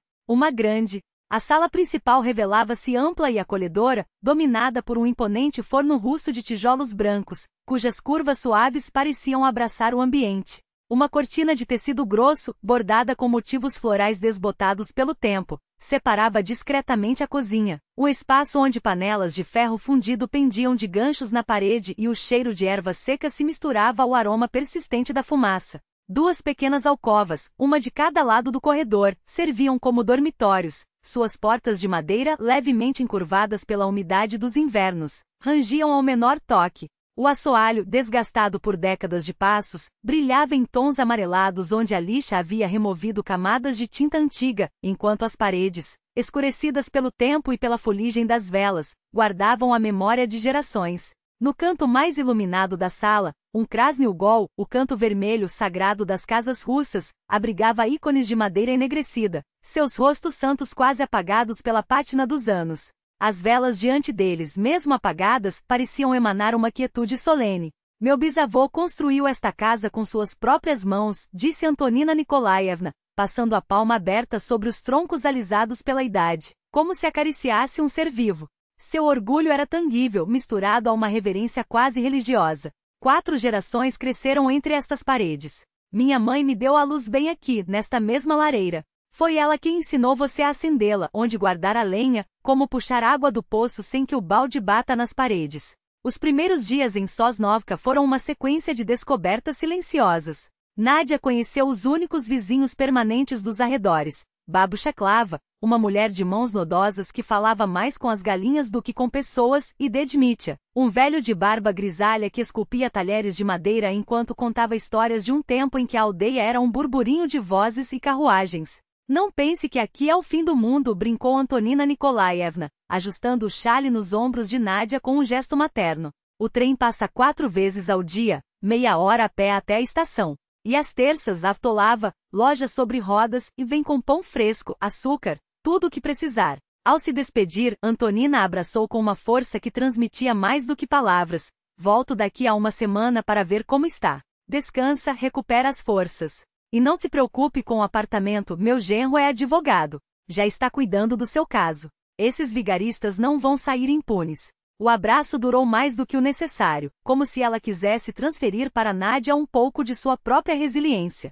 A sala principal revelava-se ampla e acolhedora, dominada por um imponente forno russo de tijolos brancos, cujas curvas suaves pareciam abraçar o ambiente. Uma cortina de tecido grosso, bordada com motivos florais desbotados pelo tempo, separava discretamente a cozinha, o espaço onde panelas de ferro fundido pendiam de ganchos na parede e o cheiro de ervas secas se misturava ao aroma persistente da fumaça. Duas pequenas alcovas, uma de cada lado do corredor, serviam como dormitórios. Suas portas de madeira, levemente encurvadas pela umidade dos invernos, rangiam ao menor toque. O assoalho, desgastado por décadas de passos, brilhava em tons amarelados onde a lixa havia removido camadas de tinta antiga, enquanto as paredes, escurecidas pelo tempo e pela fuligem das velas, guardavam a memória de gerações. No canto mais iluminado da sala, um Krasny Ugol, o canto vermelho sagrado das casas russas, abrigava ícones de madeira enegrecida, seus rostos santos quase apagados pela pátina dos anos. As velas diante deles, mesmo apagadas, pareciam emanar uma quietude solene. Meu bisavô construiu esta casa com suas próprias mãos, disse Antonina Nikolaevna, passando a palma aberta sobre os troncos alisados pela idade, como se acariciasse um ser vivo. Seu orgulho era tangível, misturado a uma reverência quase religiosa. 4 gerações cresceram entre estas paredes. Minha mãe me deu a luz bem aqui, nesta mesma lareira. Foi ela quem ensinou você a acendê-la, onde guardar a lenha, como puxar água do poço sem que o balde bata nas paredes. Os primeiros dias em Sosnovka foram uma sequência de descobertas silenciosas. Nádia conheceu os únicos vizinhos permanentes dos arredores. Babusha Klava, uma mulher de mãos nodosas que falava mais com as galinhas do que com pessoas, e Dedmitya, um velho de barba grisalha que esculpia talheres de madeira enquanto contava histórias de um tempo em que a aldeia era um burburinho de vozes e carruagens. Não pense que aqui é o fim do mundo, brincou Antonina Nikolaevna, ajustando o chale nos ombros de Nádia com um gesto materno. O trem passa 4 vezes ao dia, meia hora a pé até a estação. E às terças, Avtolava, loja sobre rodas, e vem com pão fresco, açúcar, tudo o que precisar. Ao se despedir, Antonina a abraçou com uma força que transmitia mais do que palavras. Volto daqui a uma semana para ver como está. Descansa, recupera as forças. E não se preocupe com o apartamento, meu genro é advogado. Já está cuidando do seu caso. Esses vigaristas não vão sair impunes. O abraço durou mais do que o necessário, como se ela quisesse transferir para Nádia um pouco de sua própria resiliência.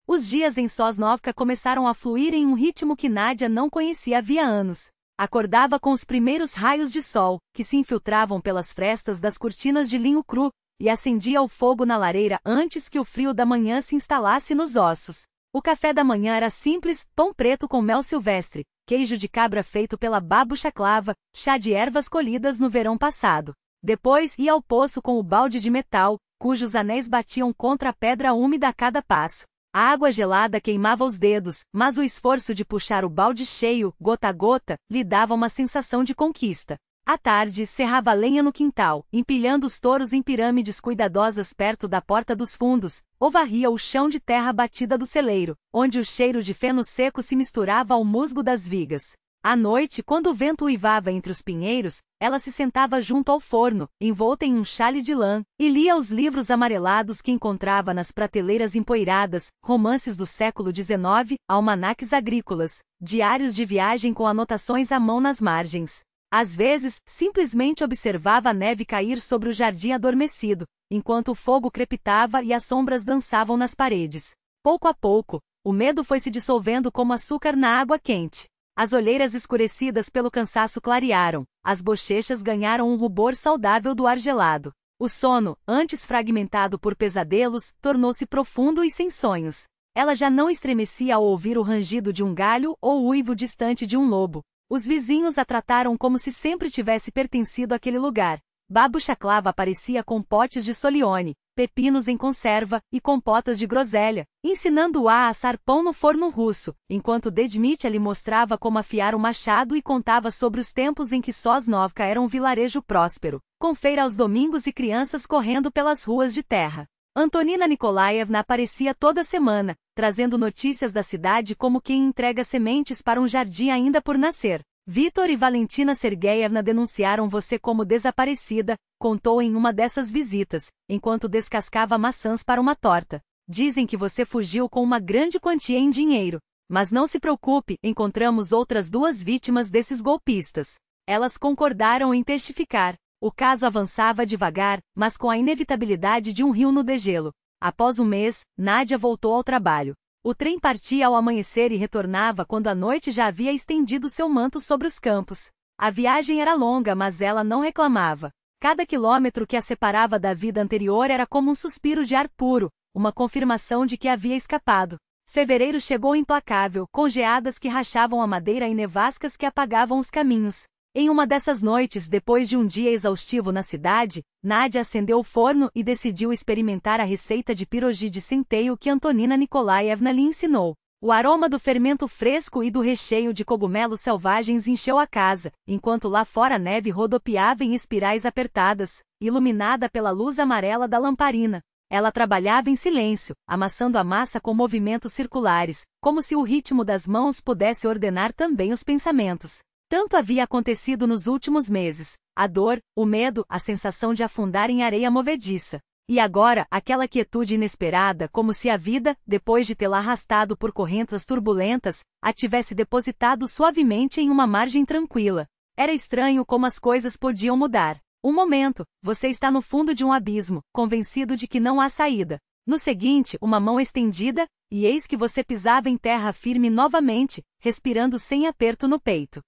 Os dias em Sosnovka começaram a fluir em um ritmo que Nádia não conhecia havia anos. Acordava com os primeiros raios de sol, que se infiltravam pelas frestas das cortinas de linho cru, e acendia o fogo na lareira antes que o frio da manhã se instalasse nos ossos. O café da manhã era simples, pão preto com mel silvestre, queijo de cabra feito pela Babusha Klava, chá de ervas colhidas no verão passado. Depois ia ao poço com o balde de metal, cujos anéis batiam contra a pedra úmida a cada passo. A água gelada queimava os dedos, mas o esforço de puxar o balde cheio, gota a gota, lhe dava uma sensação de conquista. À tarde, serrava a lenha no quintal, empilhando os touros em pirâmides cuidadosas perto da porta dos fundos, ou varria o chão de terra batida do celeiro, onde o cheiro de feno seco se misturava ao musgo das vigas. À noite, quando o vento uivava entre os pinheiros, ela se sentava junto ao forno, envolta em um xale de lã, e lia os livros amarelados que encontrava nas prateleiras empoeiradas, romances do século XIX, almanaques agrícolas, diários de viagem com anotações à mão nas margens. Às vezes, simplesmente observava a neve cair sobre o jardim adormecido, enquanto o fogo crepitava e as sombras dançavam nas paredes. Pouco a pouco, o medo foi se dissolvendo como açúcar na água quente. As olheiras escurecidas pelo cansaço clarearam, as bochechas ganharam um rubor saudável do ar gelado. O sono, antes fragmentado por pesadelos, tornou-se profundo e sem sonhos. Ela já não estremecia ao ouvir o rangido de um galho ou o uivo distante de um lobo. Os vizinhos a trataram como se sempre tivesse pertencido àquele lugar. Babu Chaclava aparecia com potes de solione, pepinos em conserva e compotas de groselha, ensinando-a a assar pão no forno russo, enquanto Dedmitya lhe mostrava como afiar o machado e contava sobre os tempos em que Sosnovka era um vilarejo próspero, com feira aos domingos e crianças correndo pelas ruas de terra. Antonina Nikolaevna aparecia toda semana, trazendo notícias da cidade como quem entrega sementes para um jardim ainda por nascer. Vitor e Valentina Sergeyevna denunciaram você como desaparecida, contou em uma dessas visitas, enquanto descascava maçãs para uma torta. Dizem que você fugiu com uma grande quantia em dinheiro. Mas não se preocupe, encontramos outras 2 vítimas desses golpistas. Elas concordaram em testificar. O caso avançava devagar, mas com a inevitabilidade de um rio no degelo. Após um mês, Nádia voltou ao trabalho. O trem partia ao amanhecer e retornava quando a noite já havia estendido seu manto sobre os campos. A viagem era longa, mas ela não reclamava. Cada quilômetro que a separava da vida anterior era como um suspiro de ar puro, uma confirmação de que havia escapado. Fevereiro chegou implacável, com geadas que rachavam a madeira e nevascas que apagavam os caminhos. Em uma dessas noites, depois de um dia exaustivo na cidade, Nádia acendeu o forno e decidiu experimentar a receita de pirogi de centeio que Antonina Nikolaevna lhe ensinou. O aroma do fermento fresco e do recheio de cogumelos selvagens encheu a casa, enquanto lá fora a neve rodopiava em espirais apertadas, iluminada pela luz amarela da lamparina. Ela trabalhava em silêncio, amassando a massa com movimentos circulares, como se o ritmo das mãos pudesse ordenar também os pensamentos. Tanto havia acontecido nos últimos meses, a dor, o medo, a sensação de afundar em areia movediça. E agora, aquela quietude inesperada, como se a vida, depois de tê-la arrastado por correntes turbulentas, a tivesse depositado suavemente em uma margem tranquila. Era estranho como as coisas podiam mudar. Um momento, você está no fundo de um abismo, convencido de que não há saída. No seguinte, uma mão estendida, e eis que você pisava em terra firme novamente, respirando sem aperto no peito.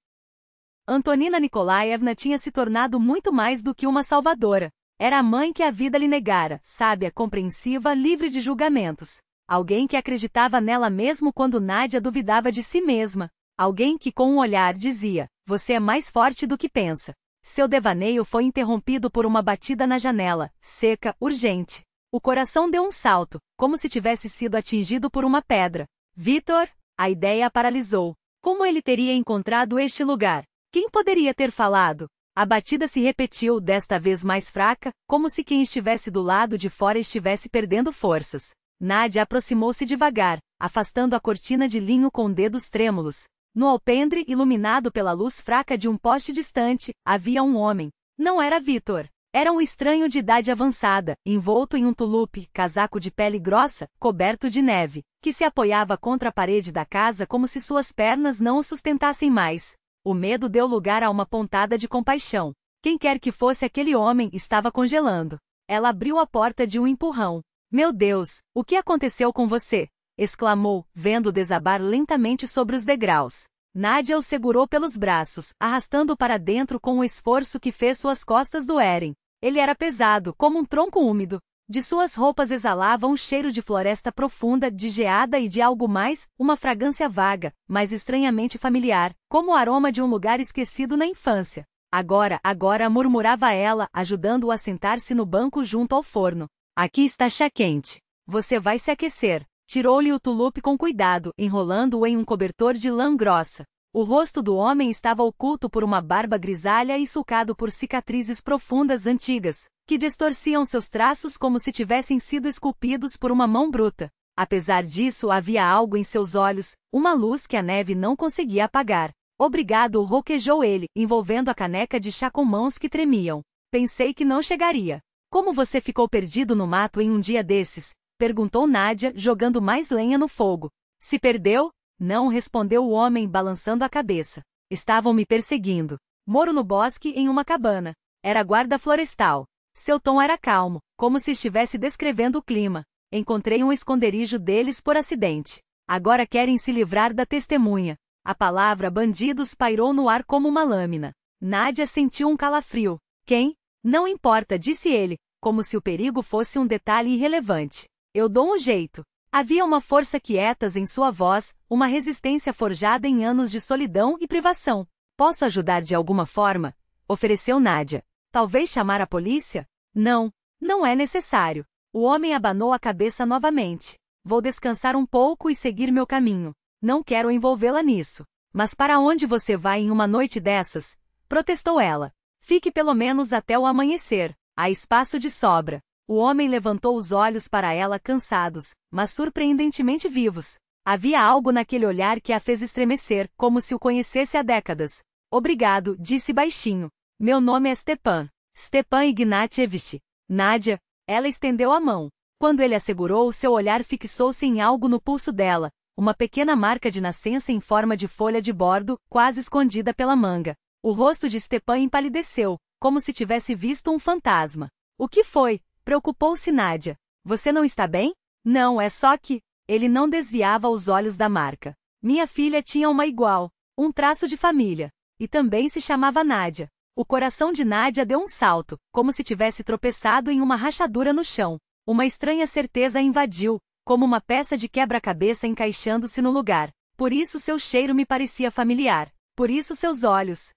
Antonina Nikolaevna tinha se tornado muito mais do que uma salvadora. Era a mãe que a vida lhe negara, sábia, compreensiva, livre de julgamentos. Alguém que acreditava nela mesmo quando Nádia duvidava de si mesma. Alguém que com um olhar dizia, você é mais forte do que pensa. Seu devaneio foi interrompido por uma batida na janela, seca, urgente. O coração deu um salto, como se tivesse sido atingido por uma pedra. Vitor? A ideia a paralisou. Como ele teria encontrado este lugar? Quem poderia ter falado? A batida se repetiu, desta vez mais fraca, como se quem estivesse do lado de fora estivesse perdendo forças. Nádia aproximou-se devagar, afastando a cortina de linho com dedos trêmulos. No alpendre, iluminado pela luz fraca de um poste distante, havia um homem. Não era Vitor. Era um estranho de idade avançada, envolto em um tulupe, casaco de pele grossa, coberto de neve, que se apoiava contra a parede da casa como se suas pernas não o sustentassem mais. O medo deu lugar a uma pontada de compaixão. Quem quer que fosse aquele homem estava congelando. Ela abriu a porta de um empurrão. Meu Deus, o que aconteceu com você? Exclamou, vendo desabar lentamente sobre os degraus. Nádia o segurou pelos braços, arrastando-o para dentro com um esforço que fez suas costas doerem. Ele era pesado, como um tronco úmido. De suas roupas exalava um cheiro de floresta profunda, de geada e de algo mais, uma fragrância vaga, mas estranhamente familiar, como o aroma de um lugar esquecido na infância. Agora, murmurava ela, ajudando-o a sentar-se no banco junto ao forno. Aqui está chá quente. Você vai se aquecer. Tirou-lhe o tulupe com cuidado, enrolando-o em um cobertor de lã grossa. O rosto do homem estava oculto por uma barba grisalha e sulcado por cicatrizes profundas antigas, que distorciam seus traços como se tivessem sido esculpidos por uma mão bruta. Apesar disso, havia algo em seus olhos, uma luz que a neve não conseguia apagar. Obrigado, roquejou ele, envolvendo a caneca de chá com mãos que tremiam. Pensei que não chegaria. Como você ficou perdido no mato em um dia desses? Perguntou Nádia, jogando mais lenha no fogo. Se perdeu? Não, respondeu o homem, balançando a cabeça. Estavam me perseguindo. Moro no bosque em uma cabana. Era guarda florestal. Seu tom era calmo, como se estivesse descrevendo o clima. Encontrei um esconderijo deles por acidente. Agora querem se livrar da testemunha. A palavra bandidos pairou no ar como uma lâmina. Nádia sentiu um calafrio. Quem? Não importa, disse ele, como se o perigo fosse um detalhe irrelevante. Eu dou um jeito. Havia uma força quietas em sua voz, uma resistência forjada em anos de solidão e privação. Posso ajudar de alguma forma? Ofereceu Nádia. Talvez chamar a polícia? Não, não é necessário. O homem abanou a cabeça novamente. Vou descansar um pouco e seguir meu caminho. Não quero envolvê-la nisso. Mas para onde você vai em uma noite dessas? Protestou ela. Fique pelo menos até o amanhecer. Há espaço de sobra. O homem levantou os olhos para ela cansados, mas surpreendentemente vivos. Havia algo naquele olhar que a fez estremecer, como se o conhecesse há décadas. Obrigado, disse baixinho. Meu nome é Stepan. Stepan Ignatievich. Nádia. Ela estendeu a mão. Quando ele a segurou, seu olhar fixou-se em algo no pulso dela, uma pequena marca de nascença em forma de folha de bordo, quase escondida pela manga. O rosto de Stepan empalideceu, como se tivesse visto um fantasma. O que foi? Preocupou-se Nádia. Você não está bem? Não, é só que... Ele não desviava os olhos da marca. Minha filha tinha uma igual. Um traço de família. E também se chamava Nádia. O coração de Nádia deu um salto, como se tivesse tropeçado em uma rachadura no chão. Uma estranha certeza a invadiu, como uma peça de quebra-cabeça encaixando-se no lugar. Por isso seu cheiro me parecia familiar. Por isso seus olhos.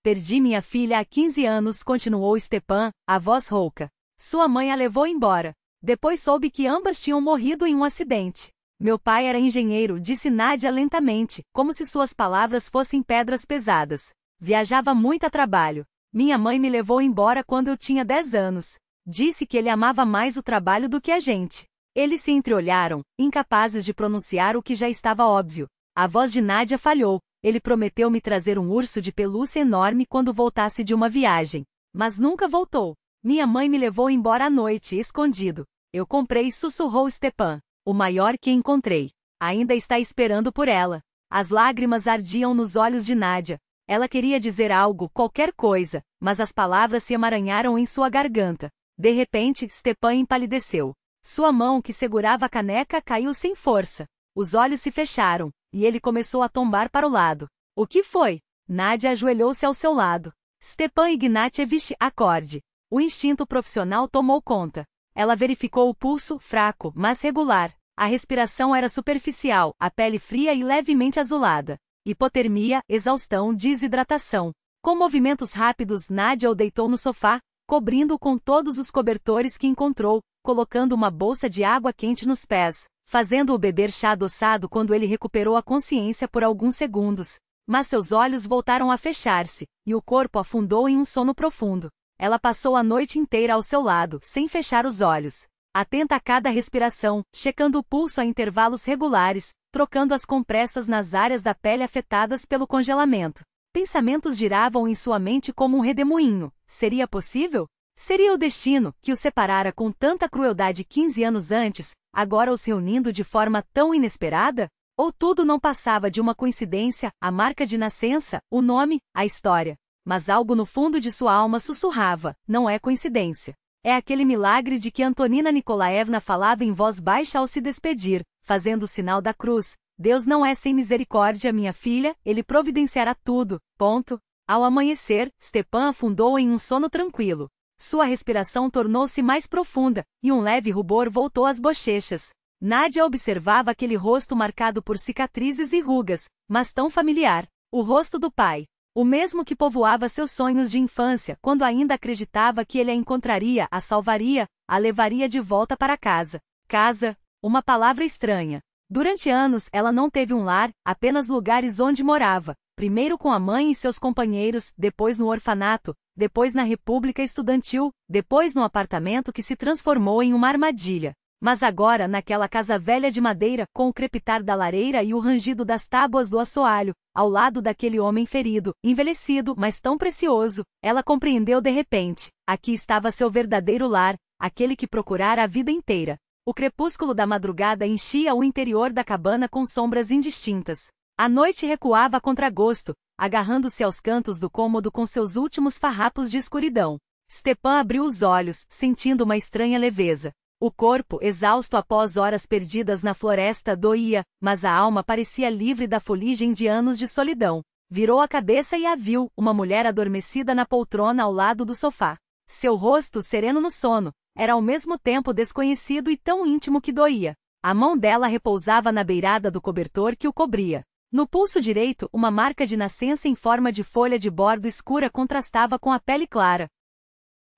Perdi minha filha há 15 anos, continuou Stepan, a voz rouca. Sua mãe a levou embora. Depois soube que ambas tinham morrido em um acidente. Meu pai era engenheiro, disse Nádia lentamente, como se suas palavras fossem pedras pesadas. Viajava muito a trabalho. Minha mãe me levou embora quando eu tinha 10 anos. Disse que ele amava mais o trabalho do que a gente. Eles se entreolharam, incapazes de pronunciar o que já estava óbvio. A voz de Nádia falhou. Ele prometeu me trazer um urso de pelúcia enorme quando voltasse de uma viagem. Mas nunca voltou. Minha mãe me levou embora à noite, escondido. Eu comprei, sussurrou Stepan. O maior que encontrei. Ainda está esperando por ela. As lágrimas ardiam nos olhos de Nádia. Ela queria dizer algo, qualquer coisa, mas as palavras se emaranharam em sua garganta. De repente, Stepan empalideceu. Sua mão que segurava a caneca caiu sem força. Os olhos se fecharam, e ele começou a tombar para o lado. O que foi? Nádia ajoelhou-se ao seu lado. Stepan Ignatievich, acorde. O instinto profissional tomou conta. Ela verificou o pulso, fraco, mas regular. A respiração era superficial, a pele fria e levemente azulada. Hipotermia, exaustão, desidratação. Com movimentos rápidos, Nádia o deitou no sofá, cobrindo-o com todos os cobertores que encontrou, colocando uma bolsa de água quente nos pés, fazendo-o beber chá adoçado quando ele recuperou a consciência por alguns segundos. Mas seus olhos voltaram a fechar-se, e o corpo afundou em um sono profundo. Ela passou a noite inteira ao seu lado, sem fechar os olhos. Atenta a cada respiração, checando o pulso a intervalos regulares, trocando as compressas nas áreas da pele afetadas pelo congelamento. Pensamentos giravam em sua mente como um redemoinho. Seria possível? Seria o destino, que os separara com tanta crueldade 15 anos antes, agora os reunindo de forma tão inesperada? Ou tudo não passava de uma coincidência, a marca de nascença, o nome, a história? Mas algo no fundo de sua alma sussurrava, não é coincidência. É aquele milagre de que Antonina Nikolaevna falava em voz baixa ao se despedir, fazendo o sinal da cruz. Deus não é sem misericórdia, minha filha, ele providenciará tudo. Ponto. Ao amanhecer, Stepan afundou em um sono tranquilo. Sua respiração tornou-se mais profunda, e um leve rubor voltou às bochechas. Nádia observava aquele rosto marcado por cicatrizes e rugas, mas tão familiar. O rosto do pai. O mesmo que povoava seus sonhos de infância, quando ainda acreditava que ele a encontraria, a salvaria, a levaria de volta para casa. Casa, uma palavra estranha. Durante anos, ela não teve um lar, apenas lugares onde morava. Primeiro com a mãe e seus companheiros, depois no orfanato, depois na república estudantil, depois no apartamento que se transformou em uma armadilha. Mas agora naquela casa velha de madeira, com o crepitar da lareira e o rangido das tábuas do assoalho, ao lado daquele homem ferido, envelhecido, mas tão precioso, ela compreendeu de repente. Aqui estava seu verdadeiro lar, aquele que procurara a vida inteira. O crepúsculo da madrugada enchia o interior da cabana com sombras indistintas. A noite recuava a contragosto, agarrando-se aos cantos do cômodo com seus últimos farrapos de escuridão. Stepan abriu os olhos, sentindo uma estranha leveza. O corpo, exausto após horas perdidas na floresta, doía, mas a alma parecia livre da fuligem de anos de solidão. Virou a cabeça e a viu, uma mulher adormecida na poltrona ao lado do sofá. Seu rosto, sereno no sono, era ao mesmo tempo desconhecido e tão íntimo que doía. A mão dela repousava na beirada do cobertor que o cobria. No pulso direito, uma marca de nascença em forma de folha de bordo escura contrastava com a pele clara.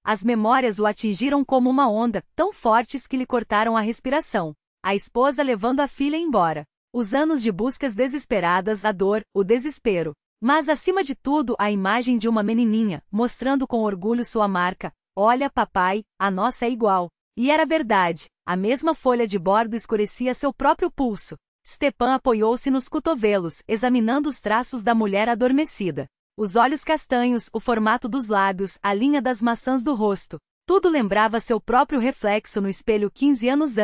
As memórias o atingiram como uma onda, tão fortes que lhe cortaram a respiração. A esposa levando a filha embora. Os anos de buscas desesperadas, a dor, o desespero. Mas acima de tudo a imagem de uma menininha, mostrando com orgulho sua marca. Olha, papai, a nossa é igual. E era verdade, a mesma folha de bordo escurecia seu próprio pulso. Stepan apoiou-se nos cotovelos, examinando os traços da mulher adormecida. Os olhos castanhos, o formato dos lábios, a linha das maçãs do rosto. Tudo lembrava seu próprio reflexo no espelho 15 anos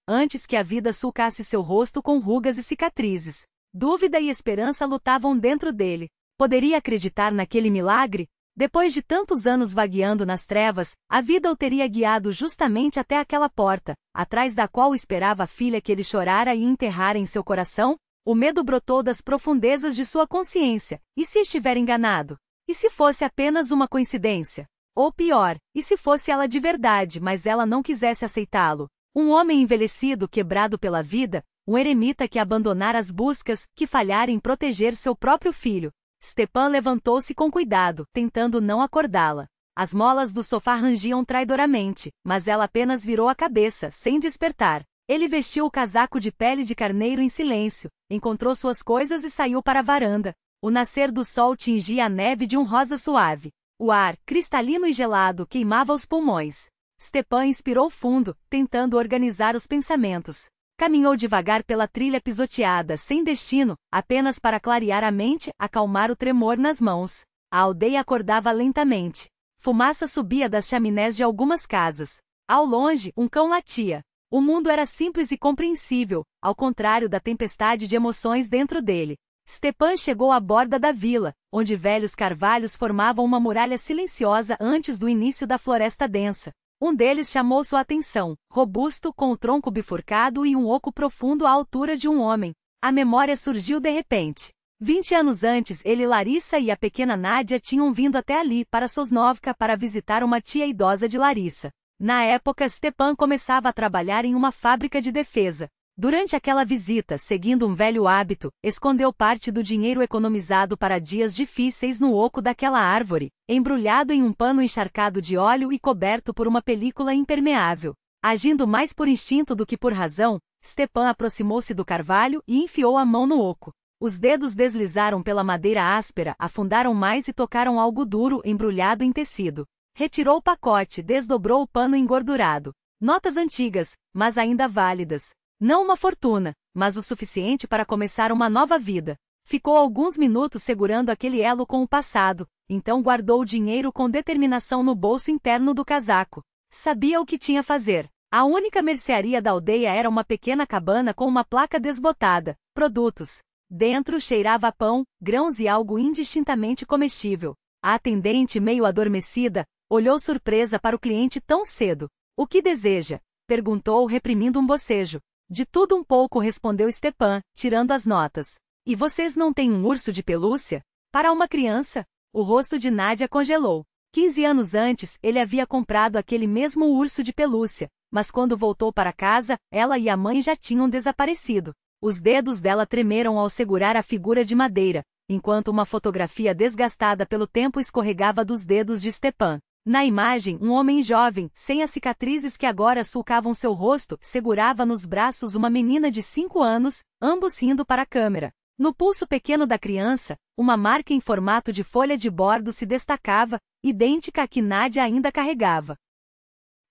antes que a vida sulcasse seu rosto com rugas e cicatrizes. Dúvida e esperança lutavam dentro dele. Poderia acreditar naquele milagre? Depois de tantos anos vagueando nas trevas, a vida o teria guiado justamente até aquela porta, atrás da qual esperava a filha que ele chorara e enterrara em seu coração? O medo brotou das profundezas de sua consciência. E se estiver enganado? E se fosse apenas uma coincidência? Ou pior, e se fosse ela de verdade, mas ela não quisesse aceitá-lo? Um homem envelhecido, quebrado pela vida, um eremita que abandonara as buscas, que falhara em proteger seu próprio filho. Stepan levantou-se com cuidado, tentando não acordá-la. As molas do sofá rangiam traidoramente, mas ela apenas virou a cabeça, sem despertar. Ele vestiu o casaco de pele de carneiro em silêncio, encontrou suas coisas e saiu para a varanda. O nascer do sol tingia a neve de um rosa suave. O ar, cristalino e gelado, queimava os pulmões. Stepan inspirou fundo, tentando organizar os pensamentos. Caminhou devagar pela trilha pisoteada, sem destino, apenas para clarear a mente, acalmar o tremor nas mãos. A aldeia acordava lentamente. Fumaça subia das chaminés de algumas casas. Ao longe, um cão latia. O mundo era simples e compreensível, ao contrário da tempestade de emoções dentro dele. Stepan chegou à borda da vila, onde velhos carvalhos formavam uma muralha silenciosa antes do início da floresta densa. Um deles chamou sua atenção, robusto, com o tronco bifurcado e um oco profundo à altura de um homem. A memória surgiu de repente. 20 anos antes, ele, Larissa e a pequena Nádia tinham vindo até ali, para Sosnovka, para visitar uma tia idosa de Larissa. Na época, Stepan começava a trabalhar em uma fábrica de defesa. Durante aquela visita, seguindo um velho hábito, escondeu parte do dinheiro economizado para dias difíceis no oco daquela árvore, embrulhado em um pano encharcado de óleo e coberto por uma película impermeável. Agindo mais por instinto do que por razão, Stepan aproximou-se do carvalho e enfiou a mão no oco. Os dedos deslizaram pela madeira áspera, afundaram mais e tocaram algo duro, embrulhado em tecido. Retirou o pacote, desdobrou o pano engordurado. Notas antigas, mas ainda válidas. Não uma fortuna, mas o suficiente para começar uma nova vida. Ficou alguns minutos segurando aquele elo com o passado, então guardou o dinheiro com determinação no bolso interno do casaco. Sabia o que tinha a fazer. A única mercearia da aldeia era uma pequena cabana com uma placa desbotada. Produtos. Dentro cheirava a pão, grãos e algo indistintamente comestível. A atendente, meio adormecida, olhou surpresa para o cliente tão cedo. "O que deseja?" perguntou, reprimindo um bocejo. "De tudo um pouco", respondeu Stepan, tirando as notas. "E vocês não têm um urso de pelúcia? Para uma criança?" O rosto de Nádia congelou. 15 anos antes, ele havia comprado aquele mesmo urso de pelúcia, mas quando voltou para casa, ela e a mãe já tinham desaparecido. Os dedos dela tremeram ao segurar a figura de madeira, enquanto uma fotografia desgastada pelo tempo escorregava dos dedos de Stepan. Na imagem, um homem jovem, sem as cicatrizes que agora sulcavam seu rosto, segurava nos braços uma menina de 5 anos, ambos rindo para a câmera. No pulso pequeno da criança, uma marca em formato de folha de bordo se destacava, idêntica à que Nádia ainda carregava.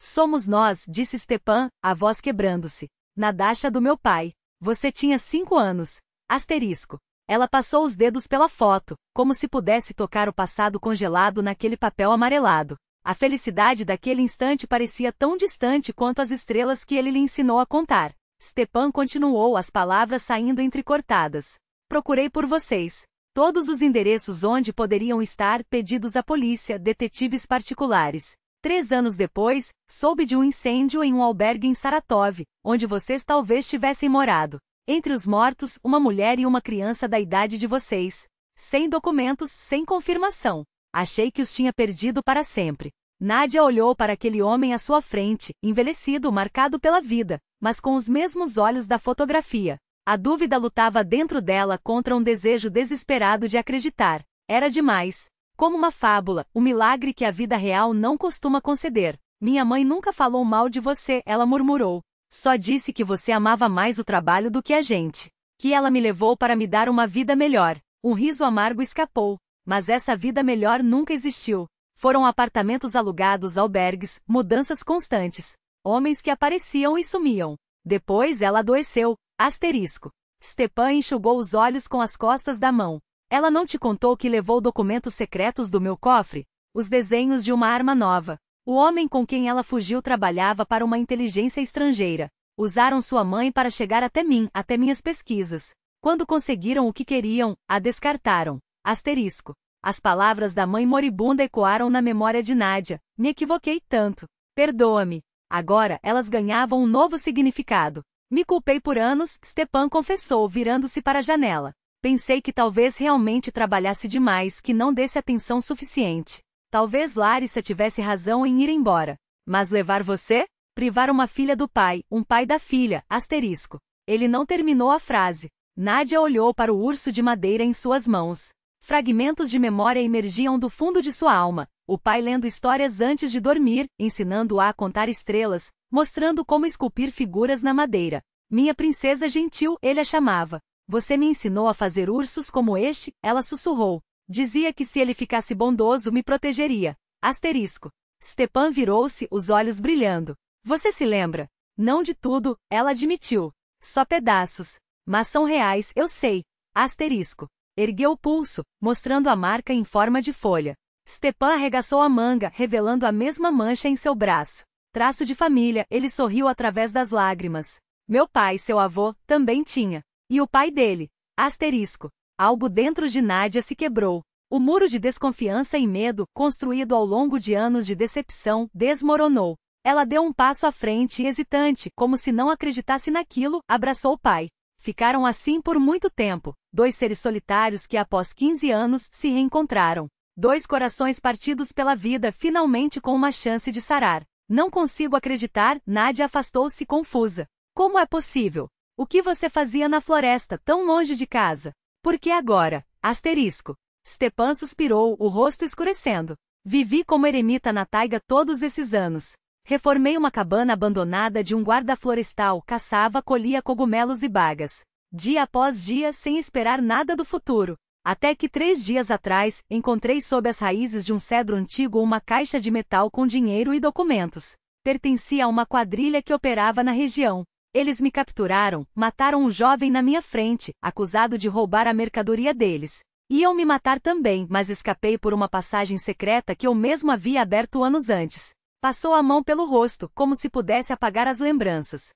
Somos nós, disse Stepan, a voz quebrando-se. Nadasha do meu pai. Você tinha 5 anos. Asterisco. Ela passou os dedos pela foto, como se pudesse tocar o passado congelado naquele papel amarelado. A felicidade daquele instante parecia tão distante quanto as estrelas que ele lhe ensinou a contar. Stepan continuou, as palavras saindo entrecortadas. Procurei por vocês. Todos os endereços onde poderiam estar, pedidos à polícia, detetives particulares. 3 anos depois, soube de um incêndio em um albergue em Saratov, onde vocês talvez tivessem morado. Entre os mortos, uma mulher e uma criança da idade de vocês. Sem documentos, sem confirmação. Achei que os tinha perdido para sempre. Nadia olhou para aquele homem à sua frente, envelhecido, marcado pela vida, mas com os mesmos olhos da fotografia. A dúvida lutava dentro dela contra um desejo desesperado de acreditar. Era demais. Como uma fábula, o milagre que a vida real não costuma conceder. Minha mãe nunca falou mal de você, ela murmurou. Só disse que você amava mais o trabalho do que a gente. Que ela me levou para me dar uma vida melhor. Um riso amargo escapou. Mas essa vida melhor nunca existiu. Foram apartamentos alugados, albergues, mudanças constantes. Homens que apareciam e sumiam. Depois ela adoeceu. Asterisco. Stepan enxugou os olhos com as costas da mão. Ela não te contou que levou documentos secretos do meu cofre? Os desenhos de uma arma nova. O homem com quem ela fugiu trabalhava para uma inteligência estrangeira. Usaram sua mãe para chegar até mim, até minhas pesquisas. Quando conseguiram o que queriam, a descartaram. Asterisco. As palavras da mãe moribunda ecoaram na memória de Nadia. Me equivoquei tanto. Perdoa-me. Agora, elas ganhavam um novo significado. Me culpei por anos, Stepan confessou, virando-se para a janela. Pensei que talvez realmente trabalhasse demais, que não desse atenção suficiente. Talvez Larissa tivesse razão em ir embora. Mas levar você? Privar uma filha do pai, um pai da filha, asterisco. Ele não terminou a frase. Nadia olhou para o urso de madeira em suas mãos. Fragmentos de memória emergiam do fundo de sua alma. O pai lendo histórias antes de dormir, ensinando-a a contar estrelas, mostrando como esculpir figuras na madeira. Minha princesa gentil, ele a chamava. Você me ensinou a fazer ursos como este, ela sussurrou. Dizia que se ele ficasse bondoso me protegeria. Asterisco. Stepan virou-se, os olhos brilhando. Você se lembra? Não de tudo, ela admitiu. Só pedaços. Mas são reais, eu sei. Asterisco. Ergueu o pulso, mostrando a marca em forma de folha. Stepan arregaçou a manga, revelando a mesma mancha em seu braço. Traço de família, ele sorriu através das lágrimas. Meu pai, seu avô, também tinha. E o pai dele. Asterisco. Algo dentro de Nadia se quebrou. O muro de desconfiança e medo, construído ao longo de anos de decepção, desmoronou. Ela deu um passo à frente e, hesitante, como se não acreditasse naquilo, abraçou o pai. Ficaram assim por muito tempo. 2 seres solitários que após 15 anos se reencontraram. 2 corações partidos pela vida finalmente com uma chance de sarar. Não consigo acreditar, Nadia afastou-se confusa. Como é possível? O que você fazia na floresta, tão longe de casa? Por que agora? Asterisco. Stepan suspirou, o rosto escurecendo. Vivi como eremita na taiga todos esses anos. Reformei uma cabana abandonada de um guarda florestal, caçava, colhia cogumelos e bagas. Dia após dia, sem esperar nada do futuro. Até que 3 dias atrás, encontrei sob as raízes de um cedro antigo uma caixa de metal com dinheiro e documentos. Pertencia a uma quadrilha que operava na região. Eles me capturaram, mataram um jovem na minha frente, acusado de roubar a mercadoria deles. Iam me matar também, mas escapei por uma passagem secreta que eu mesmo havia aberto anos antes. Passou a mão pelo rosto, como se pudesse apagar as lembranças.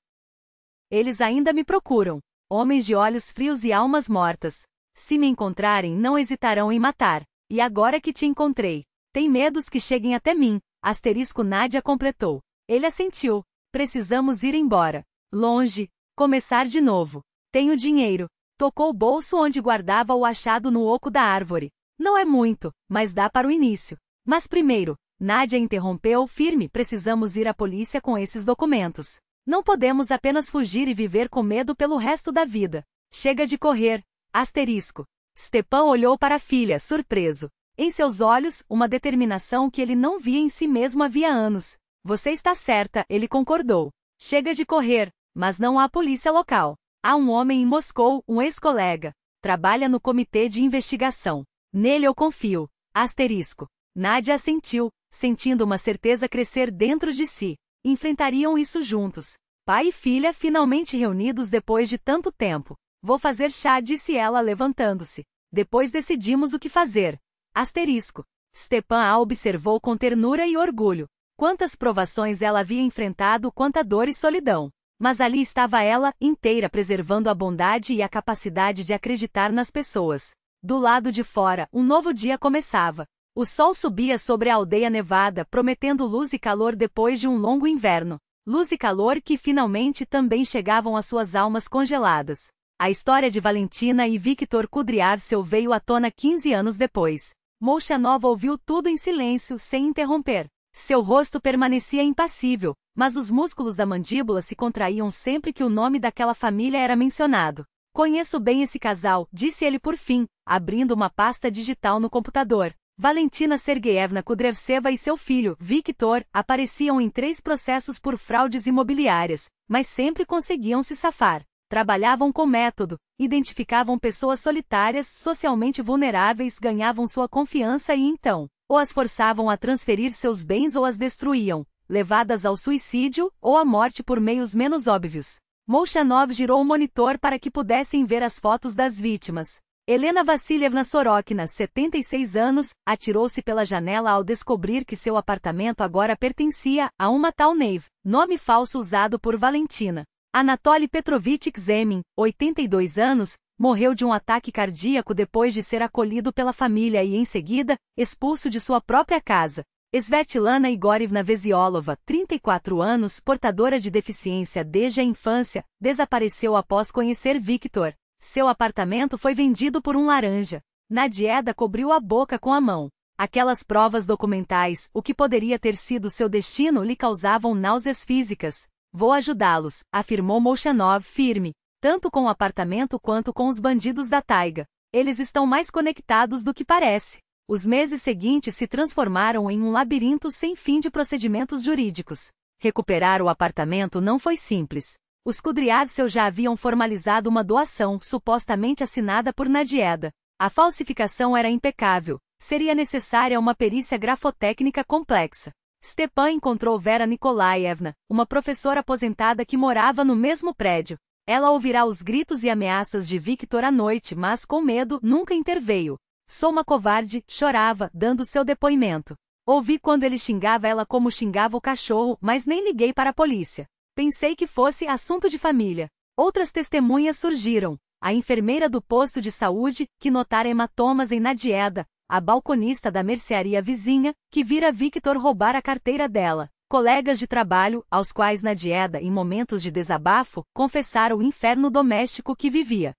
Eles ainda me procuram. Homens de olhos frios e almas mortas. Se me encontrarem, não hesitarão em matar. E agora que te encontrei, tem medos que cheguem até mim. Asterisco. Nadia completou. Ele assentiu. Precisamos ir embora. Longe. Começar de novo. Tenho dinheiro. Tocou o bolso onde guardava o achado no oco da árvore. Não é muito, mas dá para o início. Mas primeiro, Nadia interrompeu, firme, precisamos ir à polícia com esses documentos. Não podemos apenas fugir e viver com medo pelo resto da vida. Chega de correr. Asterisco. Stepan olhou para a filha, surpreso. Em seus olhos, uma determinação que ele não via em si mesmo havia anos. Você está certa, ele concordou. Chega de correr, mas não há polícia local. Há um homem em Moscou, um ex-colega. Trabalha no comitê de investigação. Nele eu confio. Asterisco. Nadia assentiu, sentindo uma certeza crescer dentro de si. Enfrentariam isso juntos. Pai e filha finalmente reunidos depois de tanto tempo. Vou fazer chá, disse ela levantando-se. Depois decidimos o que fazer. Asterisco. Stepan a observou com ternura e orgulho. Quantas provações ela havia enfrentado, quanta dor e solidão. Mas ali estava ela, inteira, preservando a bondade e a capacidade de acreditar nas pessoas. Do lado de fora, um novo dia começava. O sol subia sobre a aldeia nevada, prometendo luz e calor depois de um longo inverno. Luz e calor que finalmente também chegavam às suas almas congeladas. A história de Valentina e Viktor Kudryavtsev veio à tona 15 anos depois. Molchanov ouviu tudo em silêncio, sem interromper. Seu rosto permanecia impassível, mas os músculos da mandíbula se contraíam sempre que o nome daquela família era mencionado. Conheço bem esse casal, disse ele por fim, abrindo uma pasta digital no computador. Valentina Sergeyevna Kudryavtseva e seu filho, Viktor, apareciam em 3 processos por fraudes imobiliárias, mas sempre conseguiam se safar. Trabalhavam com método, identificavam pessoas solitárias, socialmente vulneráveis, ganhavam sua confiança e então, ou as forçavam a transferir seus bens ou as destruíam, levadas ao suicídio ou à morte por meios menos óbvios. Molchanov girou o monitor para que pudessem ver as fotos das vítimas. Helena Vassilievna Sorokina, 76 anos, atirou-se pela janela ao descobrir que seu apartamento agora pertencia a uma tal Neve, nome falso usado por Valentina. Anatoly Petrovich Kzemin, 82 anos, morreu de um ataque cardíaco depois de ser acolhido pela família e, em seguida, expulso de sua própria casa. Svetlana Igorevna Veziolova, 34 anos, portadora de deficiência desde a infância, desapareceu após conhecer Viktor. Seu apartamento foi vendido por um laranja. Nadieda cobriu a boca com a mão. Aquelas provas documentais, o que poderia ter sido seu destino, lhe causavam náuseas físicas. Vou ajudá-los, afirmou Molchanov firme, tanto com o apartamento quanto com os bandidos da taiga. Eles estão mais conectados do que parece. Os meses seguintes se transformaram em um labirinto sem fim de procedimentos jurídicos. Recuperar o apartamento não foi simples. Os Kudryavtsev já haviam formalizado uma doação, supostamente assinada por Nadieda. A falsificação era impecável. Seria necessária uma perícia grafotécnica complexa. Stepan encontrou Vera Nikolaevna, uma professora aposentada que morava no mesmo prédio. Ela ouvirá os gritos e ameaças de Viktor à noite, mas com medo, nunca interveio. Sou uma covarde, chorava, dando seu depoimento. Ouvi quando ele xingava ela como xingava o cachorro, mas nem liguei para a polícia. Pensei que fosse assunto de família. Outras testemunhas surgiram. A enfermeira do posto de saúde, que notara hematomas em Nadieda. A balconista da mercearia vizinha, que vira Viktor roubar a carteira dela. Colegas de trabalho, aos quais Nadieda, em momentos de desabafo, confessaram o inferno doméstico que vivia.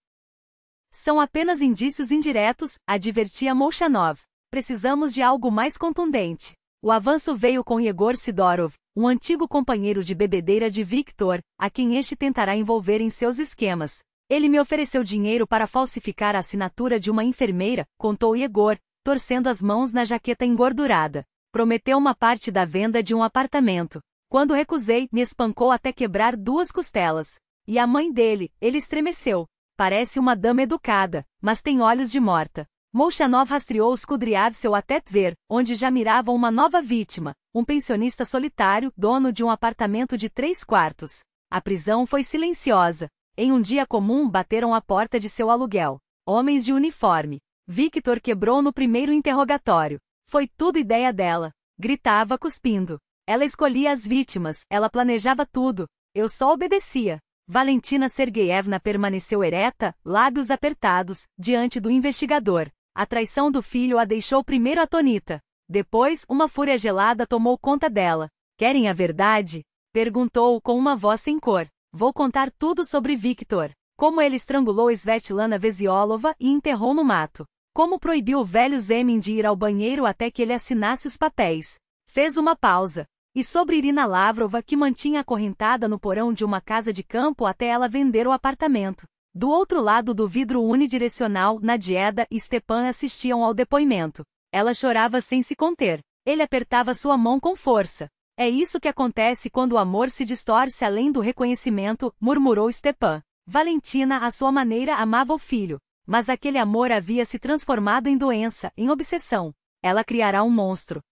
São apenas indícios indiretos, advertia Molchanov. Precisamos de algo mais contundente. O avanço veio com Yegor Sidorov, um antigo companheiro de bebedeira de Viktor, a quem este tentará envolver em seus esquemas. Ele me ofereceu dinheiro para falsificar a assinatura de uma enfermeira, contou Yegor, torcendo as mãos na jaqueta engordurada. Prometeu uma parte da venda de um apartamento. Quando recusei, me espancou até quebrar 2 costelas. E a mãe dele, ele estremeceu. Parece uma dama educada, mas tem olhos de morta. Molchanov rastreou os Kudryavtsev até Tver, onde já miravam uma nova vítima, um pensionista solitário, dono de um apartamento de 3 quartos. A prisão foi silenciosa. Em um dia comum bateram à porta de seu aluguel. Homens de uniforme. Viktor quebrou no primeiro interrogatório. Foi tudo ideia dela. Gritava cuspindo. Ela escolhia as vítimas, ela planejava tudo. Eu só obedecia. Valentina Sergeyevna permaneceu ereta, lábios apertados, diante do investigador. A traição do filho a deixou primeiro atônita. Depois, uma fúria gelada tomou conta dela. Querem a verdade? Perguntou com uma voz sem cor. Vou contar tudo sobre Viktor. Como ele estrangulou Svetlana Veziolova e enterrou no mato. Como proibiu o velho Zemin de ir ao banheiro até que ele assinasse os papéis. Fez uma pausa. E sobre Irina Lavrova, que mantinha acorrentada no porão de uma casa de campo até ela vender o apartamento. Do outro lado do vidro unidirecional, Nadieda e Stepan assistiam ao depoimento. Ela chorava sem se conter. Ele apertava sua mão com força. É isso que acontece quando o amor se distorce além do reconhecimento, murmurou Stepan. Valentina, à sua maneira, amava o filho. Mas aquele amor havia se transformado em doença, em obsessão. Ela criará um monstro.